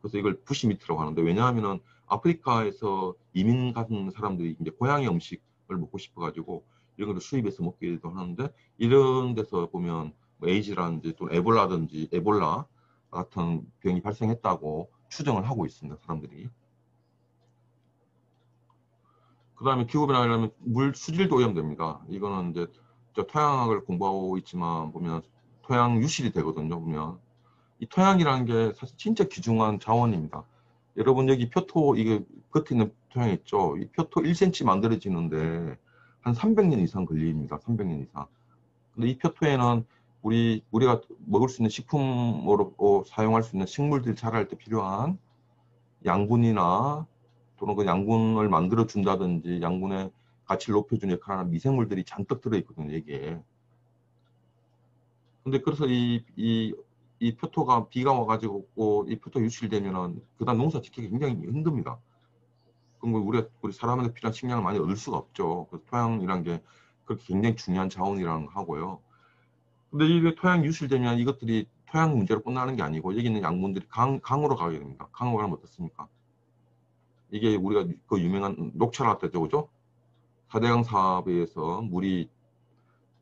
그래서 이걸 부시미트라고 하는데 왜냐하면은 아프리카에서 이민 간 사람들이 이제 고양이 음식을 먹고 싶어가지고 이런 걸 수입해서 먹기도 하는데 이런 데서 보면 뭐 에이즈라든지 또 에볼라 같은 병이 발생했다고 추정을 하고 있습니다. 사람들이. 그 다음에 기후변화라면 물 수질도 오염됩니다. 이거는 이제 저 토양학을 공부하고 있지만 보면 토양 유실이 되거든요. 보면 이 토양이라는 게 사실 진짜 귀중한 자원입니다. 여러분 여기 표토 이게 겉에 있는 토양 있죠. 이 표토 1cm 만들어지는데 한 300년 이상 걸립니다. 300년 이상. 근데 이 표토에는 우리가 먹을 수 있는 식품으로 사용할 수 있는 식물들 자랄 때 필요한 양분이나 또는 그 양분을 만들어 준다든지 양분의 가치를 높여주는 역할을 하는 미생물들이 잔뜩 들어있거든요, 이게. 근데 그래서 이 표토가 비가 와가지고 이 표토 유실되면은 그다음 농사 짓기가 굉장히 힘듭니다. 그럼 우리 사람한테 필요한 식량을 많이 얻을 수가 없죠. 그래서 토양이란 게 그렇게 굉장히 중요한 자원이라는 거 하고요. 근데 이게 토양 유실되면 이것들이 토양 문제로 끝나는 게 아니고 여기 있는 양분들이 강으로 가게 됩니다. 강으로 가면 어떻습니까? 이게 우리가 그 유명한 녹차라 때죠, 그죠? 4대강 사업에 의해서 물이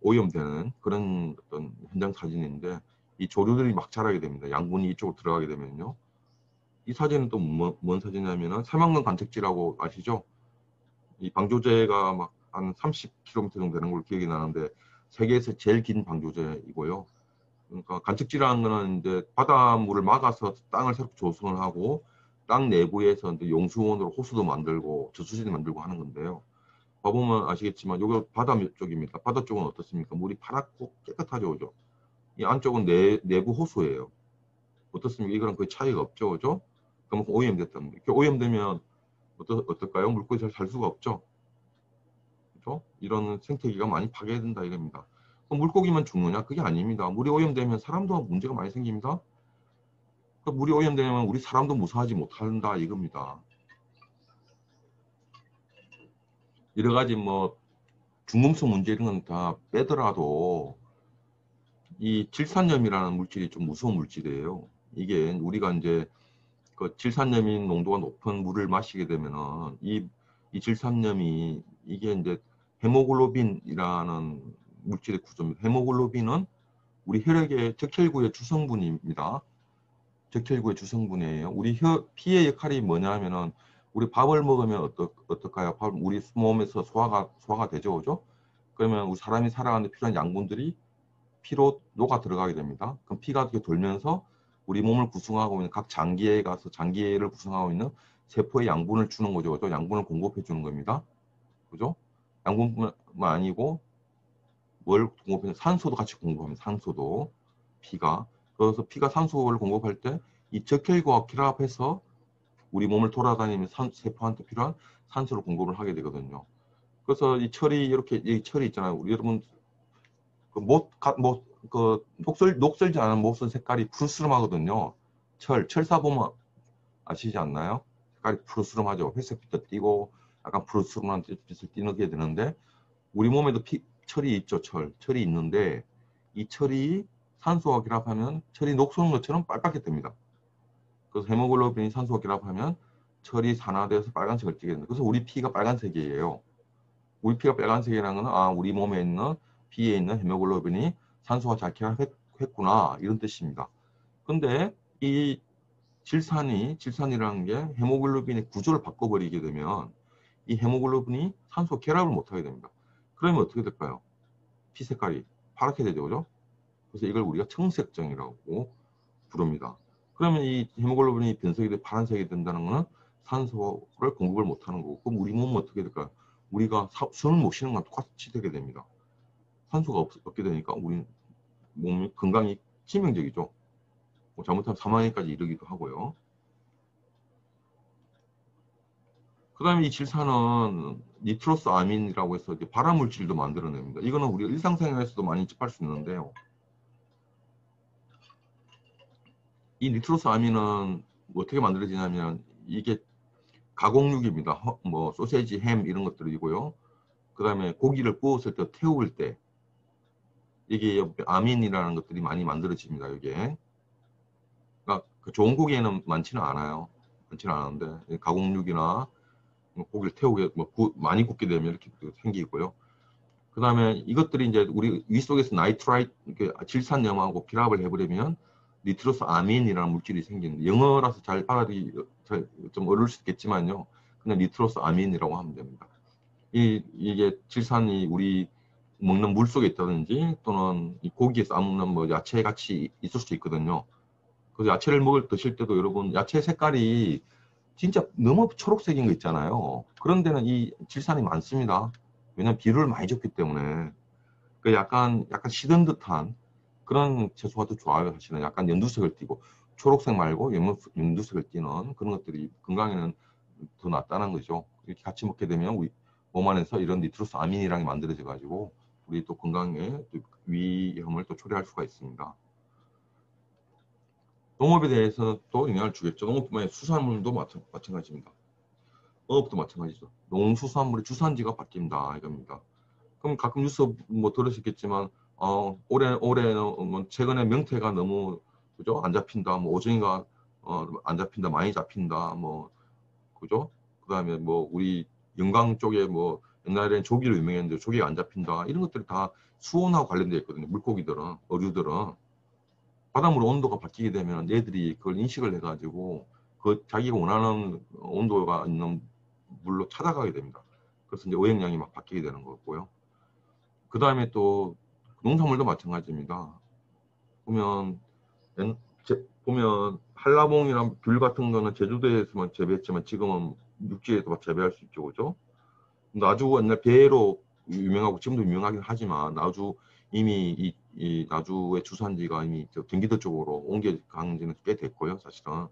오염되는 그런 어떤 현장 사진인데 이 조류들이 막 자라게 됩니다. 양분이 이쪽으로 들어가게 되면요. 이 사진은 또 뭔 사진이냐면은 새만금 관측지라고 아시죠? 이 방조제가 막 한 30km 정도 되는 걸로 기억이 나는데 세계에서 제일 긴 방조제이고요. 그러니까 관측지라는 거는 이제 바닷물을 막아서 땅을 새롭게 조성을 하고 땅 내부에서 이제 용수원으로 호수도 만들고 저수지도 만들고 하는 건데요. 봐보면 아시겠지만 여기 바다 쪽입니다. 바다 쪽은 어떻습니까? 물이 파랗고 깨끗하죠, 그죠? 이 안쪽은 내부 호수예요. 어떻습니까? 이거랑 거의 차이가 없죠, 그죠? 그럼 오염됐다는 거예요. 이렇게 오염되면 어떨까요? 물고기 잘 살 수가 없죠, 그죠? 이런 생태계가 많이 파괴된다 이겁니다. 그럼 물고기만 죽느냐? 그게 아닙니다. 물이 오염되면 사람도 문제가 많이 생깁니다. 그러니까 물이 오염되면 우리 사람도 무사하지 못한다 이겁니다. 여러 가지 뭐 중금속 문제 이런 건 다 빼더라도 이 질산염이라는 물질이 좀 무서운 물질이에요. 이게 우리가 이제 그 질산염인 농도가 높은 물을 마시게 되면은 이 질산염이 이게 이제 헤모글로빈이라는 물질의 구조입니다. 헤모글로빈은 우리 혈액의 적혈구의 주성분입니다. 적혈구의 주성분이에요. 우리 피의 역할이 뭐냐면은 우리 밥을 먹으면 어떨까요? 우리 몸에서 소화가 되죠, 그죠? 그러면 우리 사람이 살아가는데 필요한 양분들이 피로 녹아 들어가게 됩니다. 그럼 피가 이렇게 돌면서 우리 몸을 구성하고 있는 각 장기에 가서 장기를 구성하고 있는 세포에 양분을 주는 거죠, 그죠? 양분을 공급해 주는 겁니다, 그죠? 양분뿐만 아니고 뭘 공급하면 산소도 같이 공급합니다. 산소도 피가. 그래서 피가 산소를 공급할 때 이 적혈구와 결합해서 우리 몸을 돌아다니면서 세포한테 필요한 산소를 공급을 하게 되거든요. 그래서 이 철이 이렇게 이 철이 있잖아요. 우리 여러분 그 녹슬지 않은 못은 색깔이 푸르스름하거든요. 철사 보면 아시지 않나요? 색깔이 푸르스름하죠. 회색빛도 띠고 약간 푸르스름한 빛을 띠게 되는데 우리 몸에도 철이 있죠. 철이 있는데 이 철이 산소와 결합하면 철이 녹슬는 것처럼 빨갛게 됩니다. 그래서 헤모글로빈이 산소와 결합하면 철이 산화돼서 빨간색을 띠게 됩니다. 그래서 우리 피가 빨간색이에요. 우리 피가 빨간색이라는 것은 우리 몸에 있는 피에 있는 헤모글로빈이 산소와 잘 결합했구나 이런 뜻입니다. 근데 이 질산이라는 게 헤모글로빈의 구조를 바꿔버리게 되면 이 헤모글로빈이 산소 결합을 못하게 됩니다. 그러면 어떻게 될까요? 피 색깔이 파랗게 되죠, 그죠? 그래서 이걸 우리가 청색증이라고 부릅니다. 그러면 이 헤모글로빈이 변색이 돼 파란색이 된다는 것은 산소를 공급을 못하는 거고, 그럼 우리 몸은 어떻게 될까요? 우리가 숨을 못 쉬는 거랑 똑같이 되게 됩니다. 산소가 없게 되니까 우리 몸 건강이 치명적이죠. 뭐 잘못하면 사망에까지 이르기도 하고요. 그 다음에 이 질산은 니트로스 아민이라고 해서 발암 물질도 만들어냅니다. 이거는 우리가 일상생활에서도 많이 접할 수 있는데요. 이 니트로스 아민은 어떻게 만들어지냐면 이게 가공육입니다. 뭐 소세지, 햄 이런 것들이고요. 그 다음에 고기를 구웠을 때 태울 때 이게 아민이라는 것들이 많이 만들어집니다. 이게 그러니까 그 좋은 고기에는 많지는 않아요. 많지는 않은데 가공육이나 고기를 태우게 많이 굽게 되면 이렇게 생기고요. 그 다음에 이것들이 이제 우리 위 속에서 나이트라이트 질산염하고 결합을 해버리면 니트로스 아민이라는 물질이 생기는데 영어라서 잘 받아들이기 좀 어려울 수 있겠지만요. 그냥 니트로스 아민이라고 하면 됩니다. 이게 질산이 우리 먹는 물 속에 있다든지 또는 이 고기에서 먹는 뭐 야채 같이 있을 수 있거든요. 그래서 야채를 드실 때도 여러분 야채 색깔이 진짜 너무 초록색인 거 있잖아요. 그런 데는 이 질산이 많습니다. 왜냐면 비료를 많이 줬기 때문에. 그 약간 시든 듯한 그런 채소가 더 좋아요. 사실은 약간 연두색을 띠고 초록색 말고 연두색을 띠는 그런 것들이 건강에는 더 낫다는 거죠. 이렇게 같이 먹게 되면 우리 몸 안에서 이런 니트로스 아민이랑이 만들어져 가지고 우리 또 건강에 또 위험을 또 초래할 수가 있습니다. 농업에 대해서는 또 영향을 주겠죠. 농업뿐만 아니라 수산물도 마찬가지입니다. 어업도 마찬가지죠. 농수산물의 주산지가 바뀐다 이겁니다. 그럼 가끔 뉴스 뭐 들으셨겠지만 올해는 뭐 최근에 명태가 너무 그죠 안 잡힌다, 뭐 오징이가 안 잡힌다, 많이 잡힌다, 뭐 그죠? 그다음에 뭐 우리 영광 쪽에 뭐 옛날에는 조기로 유명했는데 조기가 안 잡힌다, 이런 것들이 다 수온하고 관련되어 있거든요. 물고기들은 어류들은 바닷물 온도가 바뀌게 되면 얘들이 그걸 인식을 해가지고 그 자기가 원하는 온도가 있는 물로 찾아가게 됩니다. 그래서 이제 어획량이 막 바뀌게 되는 거고요. 그 다음에 또 농산물도 마찬가지입니다. 보면 한라봉이랑 귤 같은 거는 제주도에서만 재배했지만 지금은 육지에도 재배할 수 있죠, 그죠? 나주 옛날 배로 유명하고 지금도 유명하긴 하지만 나주 이미 이 나주의 주산지가 이미 경기도 쪽으로 옮겨간 지는 꽤 됐고요, 사실은.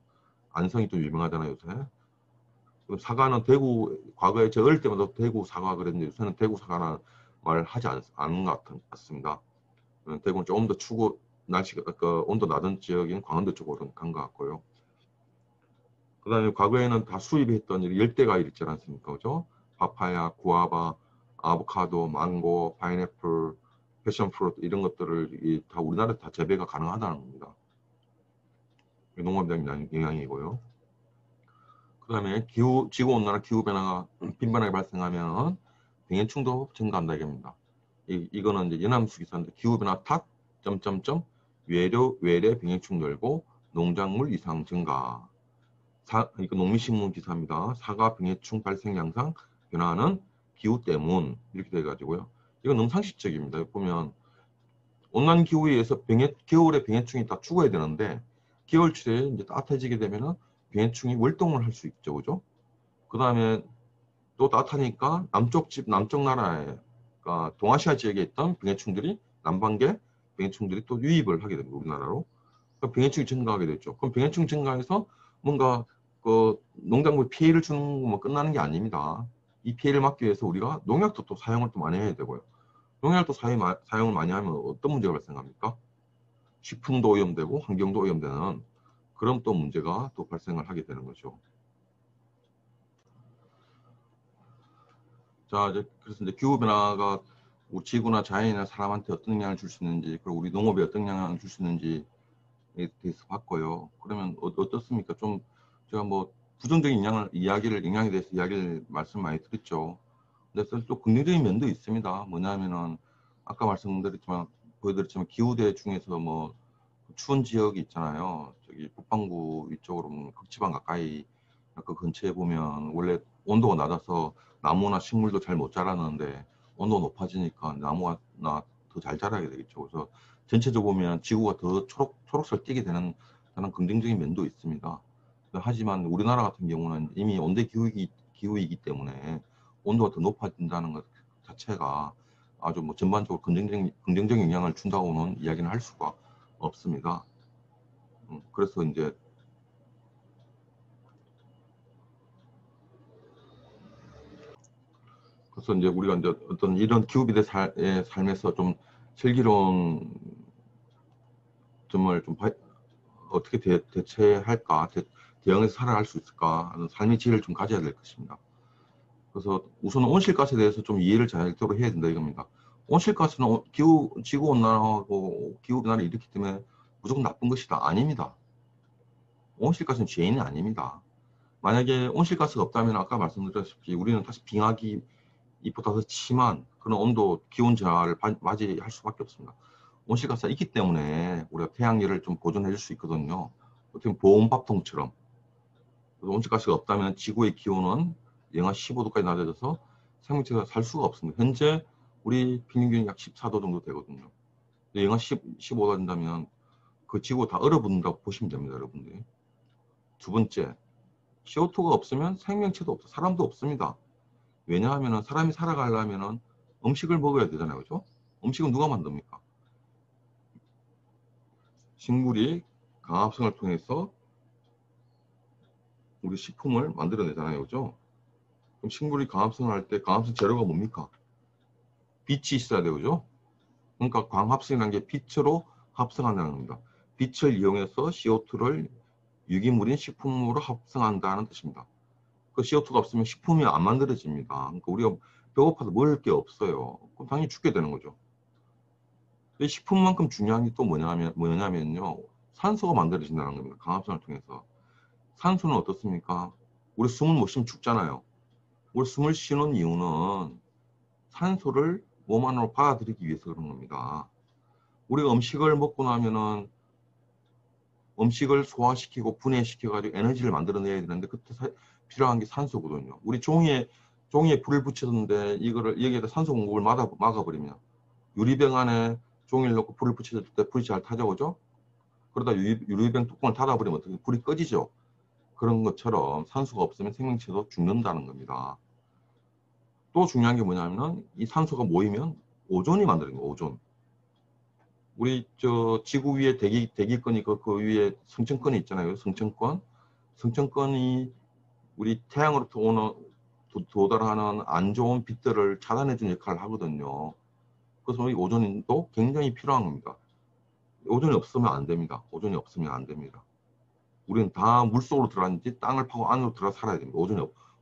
안성이 또 유명하잖아요, 요새. 그럼 사과는 대구, 과거에 저 어릴 때마다 대구 사과 그랬는데 요새는 대구 사과는 말 하지 않은 것 같습니다. 대구는 조금 더 추고 날씨가 그 온도 낮은 지역인 강원도 쪽으로 간 것 같고요. 그 다음에 과거에는 다 수입했던 열대과일 있지 않습니까? 그죠? 파파야, 구아바, 아보카도, 망고, 파인애플, 패션프루트 이런 것들을 다 우리나라에 다 재배가 가능하다는 겁니다. 농업적인 영향이고요. 그 다음에 지구온난화 기후변화가 빈번하게 발생하면 병해충도 증가한다 이겁니다. 이거는 이제 연암수 기사인데 기후변화 탓 점점점 외래 병해충 늘고 농작물 이상 증가. 그러니까 농민신문 기사입니다. 사과 병해충 발생 양상 변화는 기후 때문 이렇게 돼가지고요. 이건 너무 상식적입니다. 여기 보면 온난 기후에 의해서 겨울에 병해충이 다 죽어야 되는데 겨울철에 이제 따뜻해지게 되면은 병해충이 월동을 할 수 있죠, 그죠? 그 다음에 또 따뜻하니까 남쪽 나라에, 그러니까 동아시아 지역에 있던 병해충들이 남반계 병해충들이 또 유입을 하게 됩니다, 우리나라로. 그러니까 병해충이 증가하게 됐죠. 그럼 병해충 증가해서 뭔가 그 농작물 피해를 주는 것만 끝나는 게 아닙니다. 이 피해를 막기 위해서 우리가 농약도 또 사용을 또 많이 해야 되고요. 농약도 사용을 많이 하면 어떤 문제가 발생합니까? 식품도 오염되고 환경도 오염되는 그런 또 문제가 또 발생을 하게 되는 거죠. 자, 이제 그래서 이제 기후 변화가 우리 지구나 자연이나 사람한테 어떤 영향을 줄 수 있는지, 그리고 우리 농업에 어떤 영향을 줄 수 있는지에 대해서 봤고요. 그러면 어떻습니까? 좀 제가 뭐 부정적인 영향에 대해서 이야기를 말씀 많이 드렸죠. 근데 또 긍정적인 면도 있습니다. 뭐냐면은 아까 말씀드렸지만 보여드렸지만 기후대 중에서 뭐 추운 지역이 있잖아요. 저기 북반구 이쪽으로 극지방 가까이 그 근처에 보면 원래 온도가 낮아서 나무나 식물도 잘 못 자라는데 온도가 높아지니까 나무가 더 잘 자라게 되겠죠. 그래서 전체적으로 보면 지구가 더 초록색 띄게 되는 그런 긍정적인 면도 있습니다. 하지만 우리나라 같은 경우는 이미 온대 기후이기 때문에 온도가 더 높아진다는 것 자체가 아주 뭐 전반적으로 긍정적인 영향을 준다고는 이야기는 할 수가 없습니다. 그래서 이제 우리가 이제 어떤 이런 기후비대 삶에서 좀 슬기로운 점을 좀 어떻게 대체할까, 대응해서 살아갈 수 있을까 하는 삶의 지혜를 좀 가져야 될 것입니다. 그래서 우선 온실가스에 대해서 좀 이해를 제대로 해야 된다 이겁니다. 온실가스는 지구 온난화하고 기후 변화를 일으키기 때문에 무조건 나쁜 것이다. 아닙니다. 온실가스는 죄인이 아닙니다. 만약에 온실가스가 없다면 아까 말씀드렸다시피 우리는 다시 빙하기 이보다 더 심한 그런 온도 기온 저하를 맞이할 수밖에 없습니다. 온실가스가 있기 때문에 우리가 태양열을 좀 보존해 줄 수 있거든요. 어떻게 보온밥통처럼. 온실가스가 없다면 지구의 기온은 영하 15도까지 낮아져서 생명체가 살 수가 없습니다. 현재 우리 평균 약 14도 정도 되거든요. 영하 15도 된다면 그 지구가 다 얼어붙는다고 보시면 됩니다, 여러분들. 두 번째, CO2가 없으면 생명체도 없어, 사람도 없습니다. 왜냐하면 사람이 살아가려면 음식을 먹어야 되잖아요, 그죠? 음식은 누가 만듭니까? 식물이 강합성을 통해서 우리 식품을 만들어내잖아요, 그죠? 그럼 식물이 강합성을 할 때 강합성 재료가 뭡니까? 빛이 있어야 되죠, 그죠? 그러니까 광합성이라는 게 빛으로 합성한다는 겁니다. 빛을 이용해서 CO2를 유기물인 식품으로 합성한다는 뜻입니다. 그 CO2가 없으면 식품이 안 만들어집니다. 그러니까 우리가 배고파서 먹을 게 없어요. 그럼 당연히 죽게 되는 거죠. 식품만큼 중요한 게 또 뭐냐면요. 산소가 만들어진다는 겁니다. 강합성을 통해서. 산소는 어떻습니까? 우리 숨을 못 쉬면 죽잖아요. 우리 숨을 쉬는 이유는 산소를 몸 안으로 받아들이기 위해서 그런 겁니다. 우리가 음식을 먹고 나면은 음식을 소화시키고 분해시켜가지고 에너지를 만들어내야 되는데 그때 필요한 게 산소거든요. 우리 종이에 불을 붙였는데 이거를 여기에다 산소 공급을 막아버리면 유리병 안에 종이를 넣고 불을 붙였을 때 불이 잘 타죠, 그죠? 그러다 유리병 뚜껑을 닫아버리면 어떻게 불이 꺼지죠. 그런 것처럼 산소가 없으면 생명체도 죽는다는 겁니다. 또 중요한 게 뭐냐면 이 산소가 모이면 오존이 만드는 거예요. 오존. 우리 저 지구 위에 대기권이 그 위에 성층권이 있잖아요. 성층권이 우리 태양으로부터 오는 도달하는 안 좋은 빛들을 차단해주는 역할을 하거든요. 그래서 이 오존도 굉장히 필요한 겁니다. 오존이 없으면 안 됩니다. 오존이 없으면 안 됩니다. 우리는 다 물속으로 들어갔는지 땅을 파고 안으로 들어가 살아야 됩니다.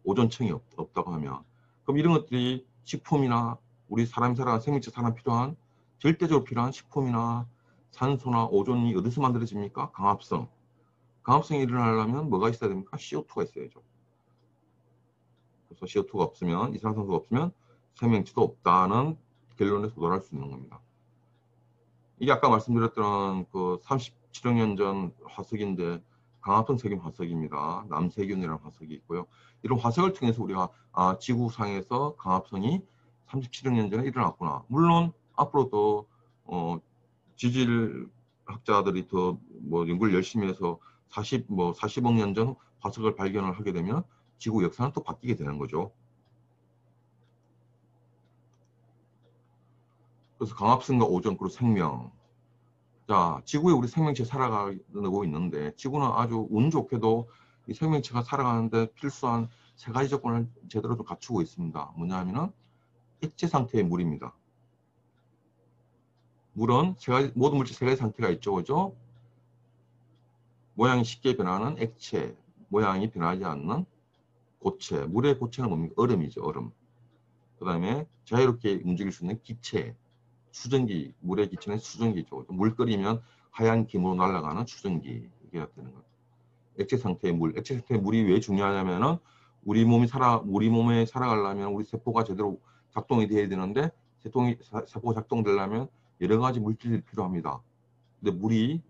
오존층이 없다고 하면. 그럼 이런 것들이 식품이나 우리 사람이 살아가는 생명체 사람 필요한 절대적으로 필요한 식품이나 산소나 오존이 어디서 만들어집니까? 강합성. 강합성이 일어나려면 뭐가 있어야 됩니까? CO2가 있어야죠. 그래서 CO2가 없으면, 이산화탄소가 없으면 생명체도 없다는 결론에 도달할 수 있는 겁니다. 이게 아까 말씀드렸던 그 37억 년 전 화석인데 강합성 세균 화석입니다. 남세균이라는 화석이 있고요. 이런 화석을 통해서 우리가 지구상에서 강합성이 37억 년 전에 일어났구나. 물론 앞으로도 지질 학자들이 더 뭐 연구를 열심히 해서 40억 년 전 화석을 발견을 하게 되면 지구 역사는 또 바뀌게 되는 거죠. 그래서 강합성과 오존 그리고 생명. 자, 지구에 우리 생명체 살아가고 있는데 지구는 아주 운 좋게도 이 생명체가 살아가는데 필수한 세 가지 조건을 제대로 좀 갖추고 있습니다. 뭐냐 하면은 액체 상태의 물입니다. 물은 모든 물질 세 가지 상태가 있죠. 그죠? 모양이 쉽게 변하는 액체, 모양이 변하지 않는 고체. 물의 고체는 뭡니까? 얼음이죠. 얼음. 그 다음에 자유롭게 움직일 수 있는 기체. 수증기, 물의 기체는 수증기죠. 물 끓이면 하얀 김으로 날아가는 수증기. 이게 되는 거예요. 액체 상태의 물. 액체 상태의 물이 왜 중요하냐면은 우리 몸에 살아가려면 우리 세포가 제대로 작동이 돼야 되는데 세포가 작동되려면 여러 가지 물질이 필요합니다. 근데 우리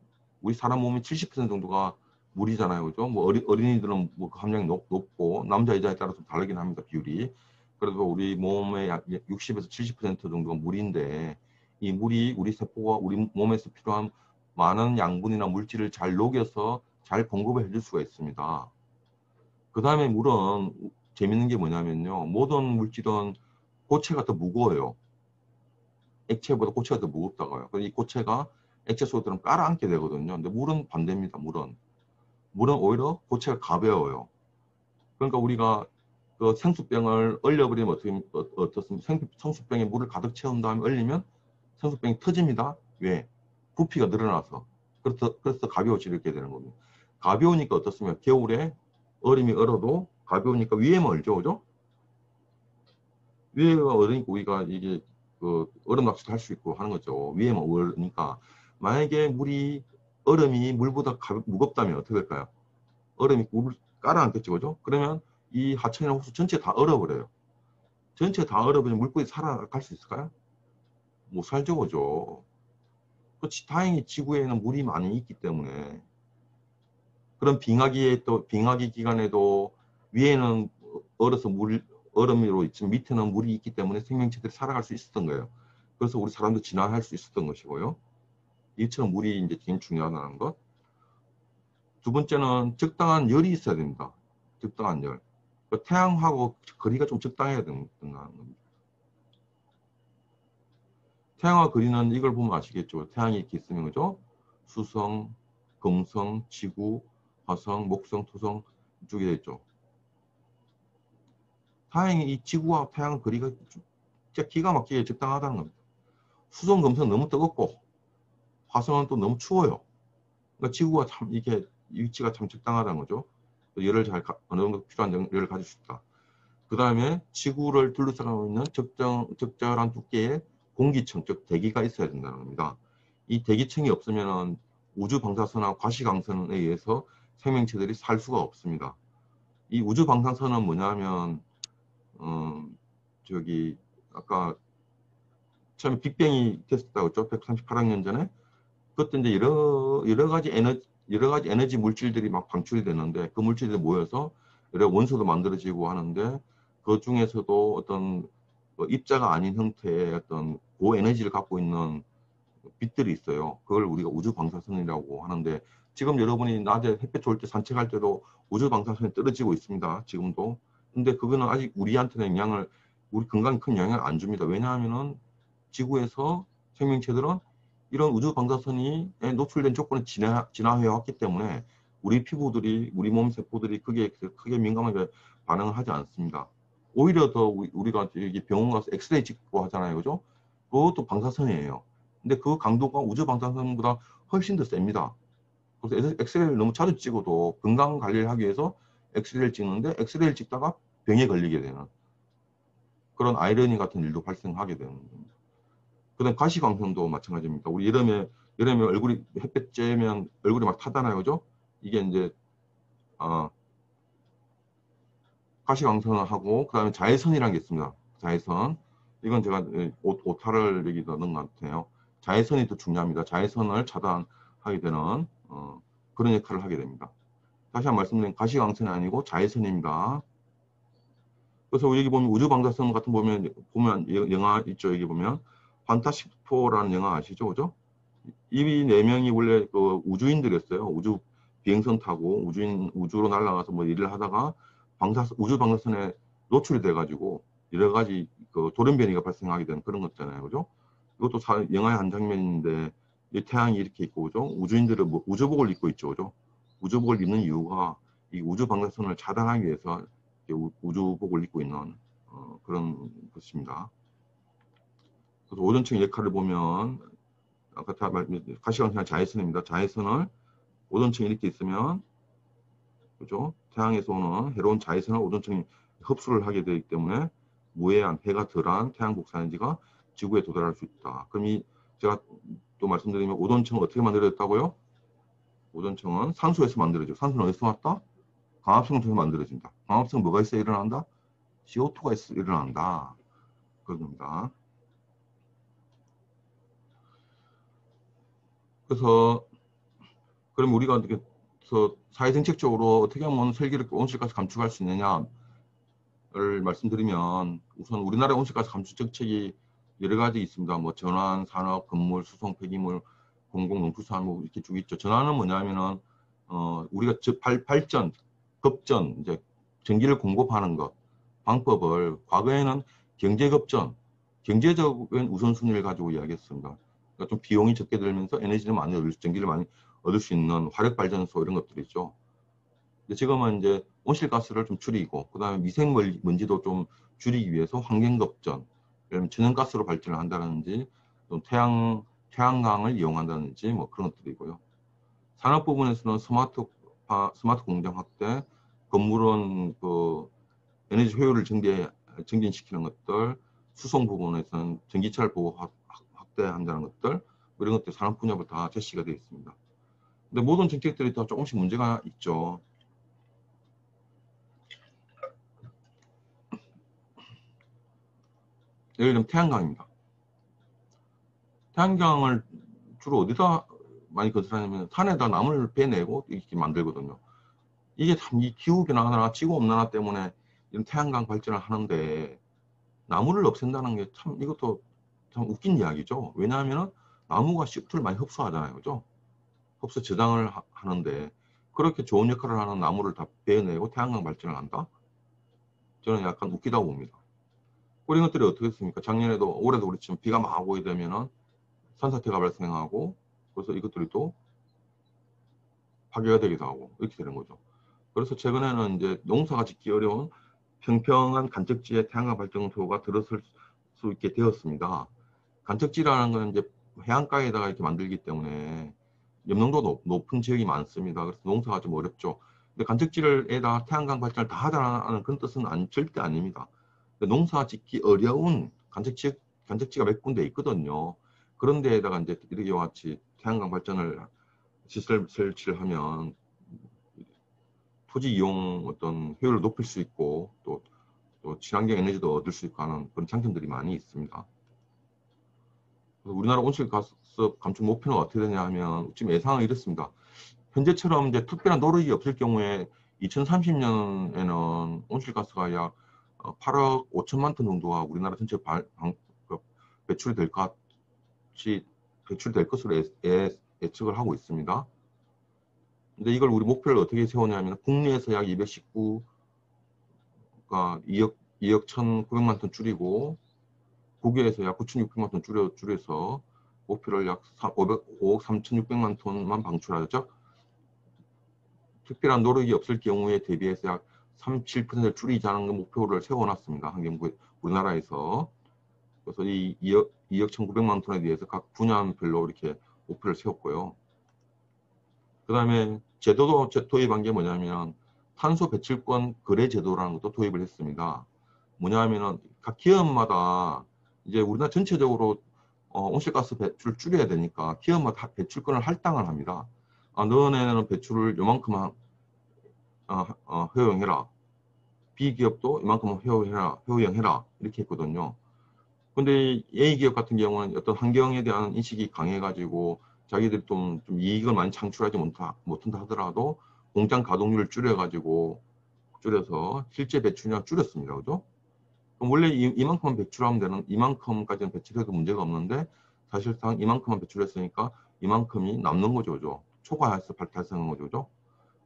사람 몸의 70% 정도가 물이잖아요. 그죠? 뭐 어린이들은 뭐 함량이 높고 남자 여자에 따라서 다르긴 합니다. 비율이. 그래도 우리 몸의 약 60에서 70% 정도가 물인데 이 물이 우리 세포가 우리 몸에서 필요한 많은 양분이나 물질을 잘 녹여서 잘 공급을 해줄 수가 있습니다. 그 다음에 물은 재밌는 게 뭐냐면요. 모든 물질은 고체가 더 무거워요. 액체보다 고체가 더 무겁다고요. 그래서 이 고체가 액체 속에 들어가면 깔아앉게 되거든요. 근데 물은 반대입니다. 물은 오히려 고체가 가벼워요. 그러니까 우리가 그 생수병을 얼려버리면 어떻습니까? 생수병에 물을 가득 채운 다음에 얼리면 생수병이 터집니다. 왜? 부피가 늘어나서. 그래서 가벼워지게 되는 겁니다. 가벼우니까 어떻습니까? 겨울에 얼음이 얼어도 가벼우니까 위에만 얼죠. 그죠? 위에가 얼으니까 우리가 이게 그 얼음 낚시를 할 수 있고 하는 거죠. 위에만 얼으니까. 만약에 얼음이 물보다 무겁다면 어떻게 될까요? 얼음이 물을 깔아앉겠죠. 그죠? 그러면 이 하천이나 호수 전체 다 얼어버려요. 전체 다 얼어버리면 물고기 살아갈 수 있을까요? 못 살죠. 그죠? 그렇지. 다행히 지구에는 물이 많이 있기 때문에 그런 빙하기 기간에도 위에는 얼어서 얼음으로 있지만 밑에는 물이 있기 때문에 생명체들이 살아갈 수 있었던 거예요. 그래서 우리 사람도 진화할 수 있었던 것이고요. 이처럼 물이 이제 굉장히 중요하다는 것. 두 번째는 적당한 열이 있어야 됩니다. 적당한 열. 태양하고 거리가 좀 적당해야 된다는 겁니다. 태양과 거리는 이걸 보면 아시겠죠. 태양이 이렇게 있으면 그죠? 수성, 금성, 지구, 화성, 목성, 토성 이쪽에 되어 있죠. 다행히 이 지구와 태양 거리가 진짜 기가 막히게 적당하다는 겁니다. 수성, 금성 너무 뜨겁고 화성은 또 너무 추워요. 그러니까 지구가 참 이게 위치가 참 적당하다는 거죠. 열을 어느 정도 필요한 열을 가질 수 있다. 그 다음에 지구를 둘러싸고 있는 적절한 두께의 공기층, 즉 대기가 있어야 된다는 겁니다. 이 대기층이 없으면 우주 방사선과 과시광선에 의해서 생명체들이 살 수가 없습니다. 이 우주 방사선은 뭐냐면 아까 처음에 빅뱅이 됐었다고 했죠. 138억 년 전에. 그것도 이제 여러 가지 에너지 물질들이 막 방출이 되는데 그 물질들이 모여서 여러 원소도 만들어지고 하는데 그 중에서도 어떤 입자가 아닌 형태의 어떤 고에너지를 갖고 있는 빛들이 있어요. 그걸 우리가 우주 방사선이라고 하는데 지금 여러분이 낮에 햇볕 좋을 때 산책할 때도 우주 방사선이 떨어지고 있습니다. 지금도. 근데 그거는 아직 우리 건강에 큰 영향을 안 줍니다. 왜냐하면은 지구에서 생명체들은 이런 우주 방사선이 노출된 조건에 진화해 왔기 때문에 우리 몸 세포들이 크게 민감하게 반응을 하지 않습니다. 오히려 더 우리가 여기 병원 가서 엑스레이 찍고 하잖아요. 그죠? 그것도 방사선이에요. 근데 그 강도가 우주 방사선보다 훨씬 더 셉니다. 그래서 엑스레이를 너무 자주 찍어도 건강 관리를 하기 위해서 엑스레이를 찍는데 엑스레이를 찍다가 병에 걸리게 되는 그런 아이러니 같은 일도 발생하게 되는 겁니다. 그다음 가시광선도 마찬가지입니다. 우리 여름에 얼굴이 햇볕 쬐면 얼굴이 막 타잖아요. 그죠? 이게 이제 가시광선을 하고 그다음에 자외선이라는 게 있습니다. 자외선. 이건 제가 오타를 여기 넣은 것 같아요. 자외선이 더 중요합니다. 자외선을 하게 되는 그런 역할을 하게 됩니다. 다시 한번 말씀드린 가시광선이 아니고 자외선입니다. 그래서 여기 보면 우주방사선 같은 보면 영화 있죠. 여기 보면 판타스틱 4라는 영화 아시죠? 그죠? 이 네 명이 원래 그 우주인들이었어요. 우주 비행선 타고 우주로 날아가서 뭐 일을 하다가 우주 방사선에 노출이 돼가지고 여러 가지 그 돌연변이가 발생하게 되는 그런 거잖아요. 그죠? 이것도 영화의 한 장면인데 이 태양이 이렇게 있고, 그죠? 우주인들은 뭐 우주복을 입고 있죠. 그죠? 우주복을 입는 이유가 이 우주 방사선을 차단하기 위해서 우주복을 입고 있는 그런 것입니다. 그래서 오존층 역할을 보면 아까 다 가시광선이 자외선입니다. 자외선을 오존층이 이렇게 있으면, 그죠? 태양에서 오는 해로운 자외선을 오존층이 흡수를 하게 되기 때문에 무해한 해가 덜한 태양 복사에너지가 지구에 도달할 수 있다. 그럼 제가 또 말씀드리면 오존층은 어떻게 만들어졌다고요? 오존층은 산소에서 만들어져. 산소는 어디서 왔다? 광합성을 통해서 만들어진다. 광합성 뭐가 있어야 일어난다? CO2가 있어 일어난다. 그런 겁니다. 그래서 그럼 우리가 어떻게 사회정책적으로 어떻게 하면 슬기롭게 온실가스 감축할 수 있느냐를 말씀드리면 우선 우리나라의 온실가스 감축 정책이 여러 가지 있습니다. 뭐 전환, 산업, 건물, 수송, 폐기물, 공공농수산 뭐 이렇게 쭉 있죠. 전환은 뭐냐면은 우리가 발전, 급전, 이제 전기를 공급하는 것 방법을 과거에는 경제급전, 경제적인 우선순위를 가지고 이야기했습니다. 그러니까 좀 비용이 적게 들면서 에너지를 많이 전기를 많이 얻을 수 있는 화력발전소 이런 것들이죠. 근데 지금은 이제 온실가스를 좀 줄이고 그다음에 미세먼지도 좀 줄이기 위해서 환경급전, 천연가스로 발전을 한다든지 또 태양광을 이용한다든지 뭐 그런 것들이고요. 산업 부분에서는 스마트 공장 확대, 건물은 그 에너지 효율을 증진시키는 것들, 수송 부분에서는 전기차를 보호 확대한다는 것들, 이런 것들 산업 분야부터 다 제시가 되어 있습니다. 근데 모든 정책들이 다 조금씩 문제가 있죠. 예를 들면 태양광입니다. 태양광을 주로 어디다 많이 건설하냐면 산에다 나무를 베내고 이렇게 만들거든요. 이게 참 이 기후변화나 지구온난화 때문에 이런 태양광 발전을 하는데 나무를 없앤다는 게 참 이것도 참 웃긴 이야기죠. 왜냐하면 나무가 CO2를 많이 흡수하잖아요. 그죠? 흡수 저장을 하는데 그렇게 좋은 역할을 하는 나무를 다 베어내고 태양광 발전을 한다? 저는 약간 웃기다고 봅니다. 이런 것들이 어떻게 됐습니까? 작년에도 올해도 그렇지만 비가 막 오게 되면은 산사태가 발생하고 그래서 이것들이 또 파괴가 되기도 하고 이렇게 되는 거죠. 그래서 최근에는 이제 농사가 짓기 어려운 평평한 간척지에 태양광 발전소가 들어설 수 있게 되었습니다. 간척지라는 건 이제 해안가에다가 이렇게 만들기 때문에 염농도 높은 지역이 많습니다. 그래서 농사가 좀 어렵죠. 근데 간척지에다 태양광 발전을 다 하자는 그런 뜻은 절대 아닙니다. 농사 짓기 어려운 간척지가 몇 군데 있거든요. 그런 데에다가 이제 이렇게 같이 태양광 발전을 시설 설치를 하면 토지 이용 어떤 효율을 높일 수 있고 또 친환경 에너지도 얻을 수 있고 하는 그런 장점들이 많이 있습니다. 우리나라 온실가스 감축 목표는 어떻게 되냐 하면 지금 예상은 이렇습니다. 현재처럼 이제 특별한 노력이 없을 경우에 2030년에는 온실가스가 약 8억 5천만 톤 정도가 우리나라 전체 배출이 될 것으로 예측을 하고 있습니다. 근데 이걸 우리 목표를 어떻게 세우냐면 국내에서 약 219가 2억 1,900만 톤 줄이고 국외에서 약 9,600만 톤 줄여서 목표를 약 5억 3,600만 톤만 방출하죠. 특별한 노력이 없을 경우에 대비해서 약 37%를 줄이자는 목표를 세워놨습니다. 환경부 우리나라에서. 그래서 이 2억 1,900만 톤에 대해서 각 분야별로 이렇게 목표를 세웠고요. 그 다음에 제도도 도입한 게 뭐냐면 탄소 배출권 거래 제도라는 것도 도입을 했습니다. 뭐냐면은 각 기업마다 이제 우리나라 전체적으로 온실가스 배출을 줄여야 되니까 기업마다 배출권을 할당을 합니다. 너네는 배출을 요만큼 허용해라. B기업도 이만큼 허용해라. 이렇게 했거든요. 근데 A기업 같은 경우는 어떤 환경에 대한 인식이 강해가지고 자기들이 좀 이익을 많이 창출하지 못한다 하더라도 공장 가동률을 줄여서 실제 배출량 줄였습니다. 그죠? 그럼 원래 이만큼만 배출하면 되는, 이만큼까지는 배출해도 문제가 없는데 사실상 이만큼만 배출했으니까 이만큼이 남는 거죠. 그죠? 초과해서 달성한 거죠. 그죠?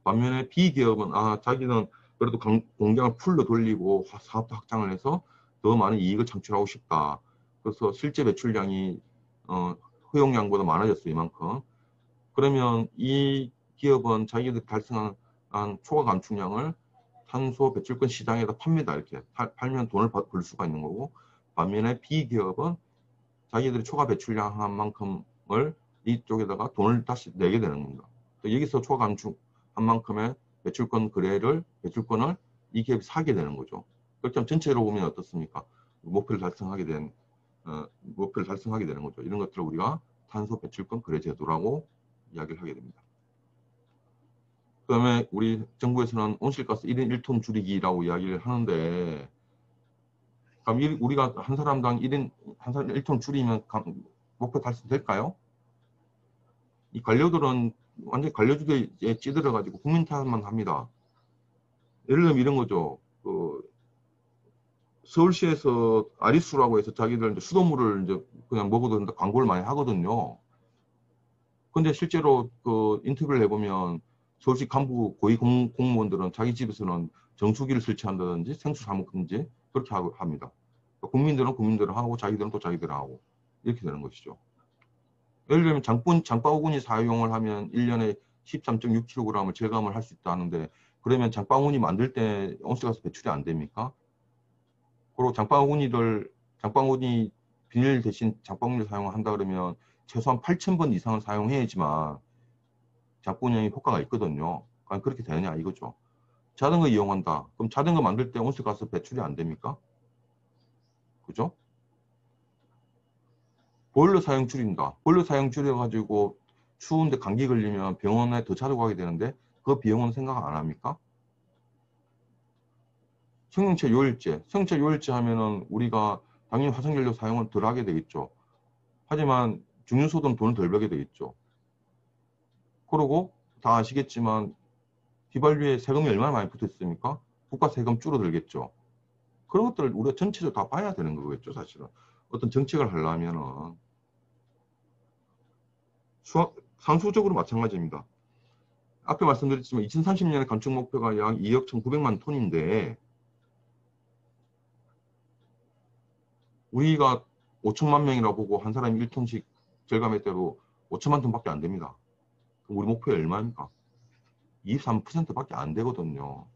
반면에 B기업은 자기는 그래도 공장을 풀로 돌리고 사업도 확장을 해서 더 많은 이익을 창출하고 싶다. 그래서 실제 배출량이 허용량보다 많아졌어요. 이만큼. 그러면 이 기업은 자기들이 달성한 초과 감축량을 탄소 배출권 시장에다 팝니다. 이렇게 팔면 돈을 벌 수가 있는 거고, 반면에 B기업은 자기들이 초과 배출량 한 만큼을 이쪽에다가 돈을 다시 내게 되는 겁니다. 여기서 초과 감축 한 만큼의 배출권을 이 기업이 사게 되는 거죠. 그렇게 하면 전체로 보면 어떻습니까? 목표를 달성하게 되는 거죠. 이런 것들을 우리가 탄소 배출권 거래 제도라고 이야기를 하게 됩니다. 그 다음에 우리 정부에서는 온실가스 1인 1톤 줄이기라고 이야기를 하는데, 그럼 우리가 한 사람당 1톤 줄이면 목표 달성될까요? 이 관료들은 완전히 관료주의에 찌들어가지고 국민 탓만 합니다. 예를 들면 이런 거죠. 서울시에서 아리수라고 해서 자기들 이제 수돗물을 이제 그냥 먹어도 된다 광고를 많이 하거든요. 근데 실제로 인터뷰를 해보면 서울시 간부 고위 공무원들은 자기 집에서는 정수기를 설치한다든지 생수 사 먹든지 그렇게 합니다. 국민들은 국민대로 하고 자기들은 또 자기대로 하고 이렇게 되는 것이죠. 예를 들면 장바구니 사용을 하면 1년에 13.6kg을 절감을 할 수 있다는데, 그러면 장바구니 만들 때 온실가스 배출이 안 됩니까? 그리고 장바구니 비닐 대신 장바구니를 사용한다 그러면 최소한 8,000번 이상은 사용해야지만 장바구니에 효과가 있거든요. 그러니까 그렇게 되느냐 이거죠. 자전거 이용한다. 그럼 자전거 만들 때 온실가스 배출이 안 됩니까? 그죠? 보일러 사용 줄인다. 보일러 사용 줄여가지고 추운데 감기 걸리면 병원에 더 자주 가게 되는데 그 비용은 생각 안 합니까? 성형체 요일제 하면은 우리가 당연히 화석연료 사용을 덜 하게 되겠죠. 하지만 중류소득은 돈을 덜 벌게 되겠죠. 그러고 다 아시겠지만 휘발유에 세금이 얼마나 많이 붙어 있습니까? 국가 세금 줄어들겠죠. 그런 것들을 우리가 전체적으로 다 봐야 되는 거겠죠, 사실은. 어떤 정책을 하려면은 상수적으로 마찬가지입니다. 앞에 말씀드렸지만 2030년에 감축 목표가 약 2억 1,900만 톤인데 우리가 5천만 명이라 보고 한 사람이 1톤씩 절감했대도 5천만 톤밖에 안 됩니다. 그럼 우리 목표가 얼마입니까? 23%밖에 안 되거든요.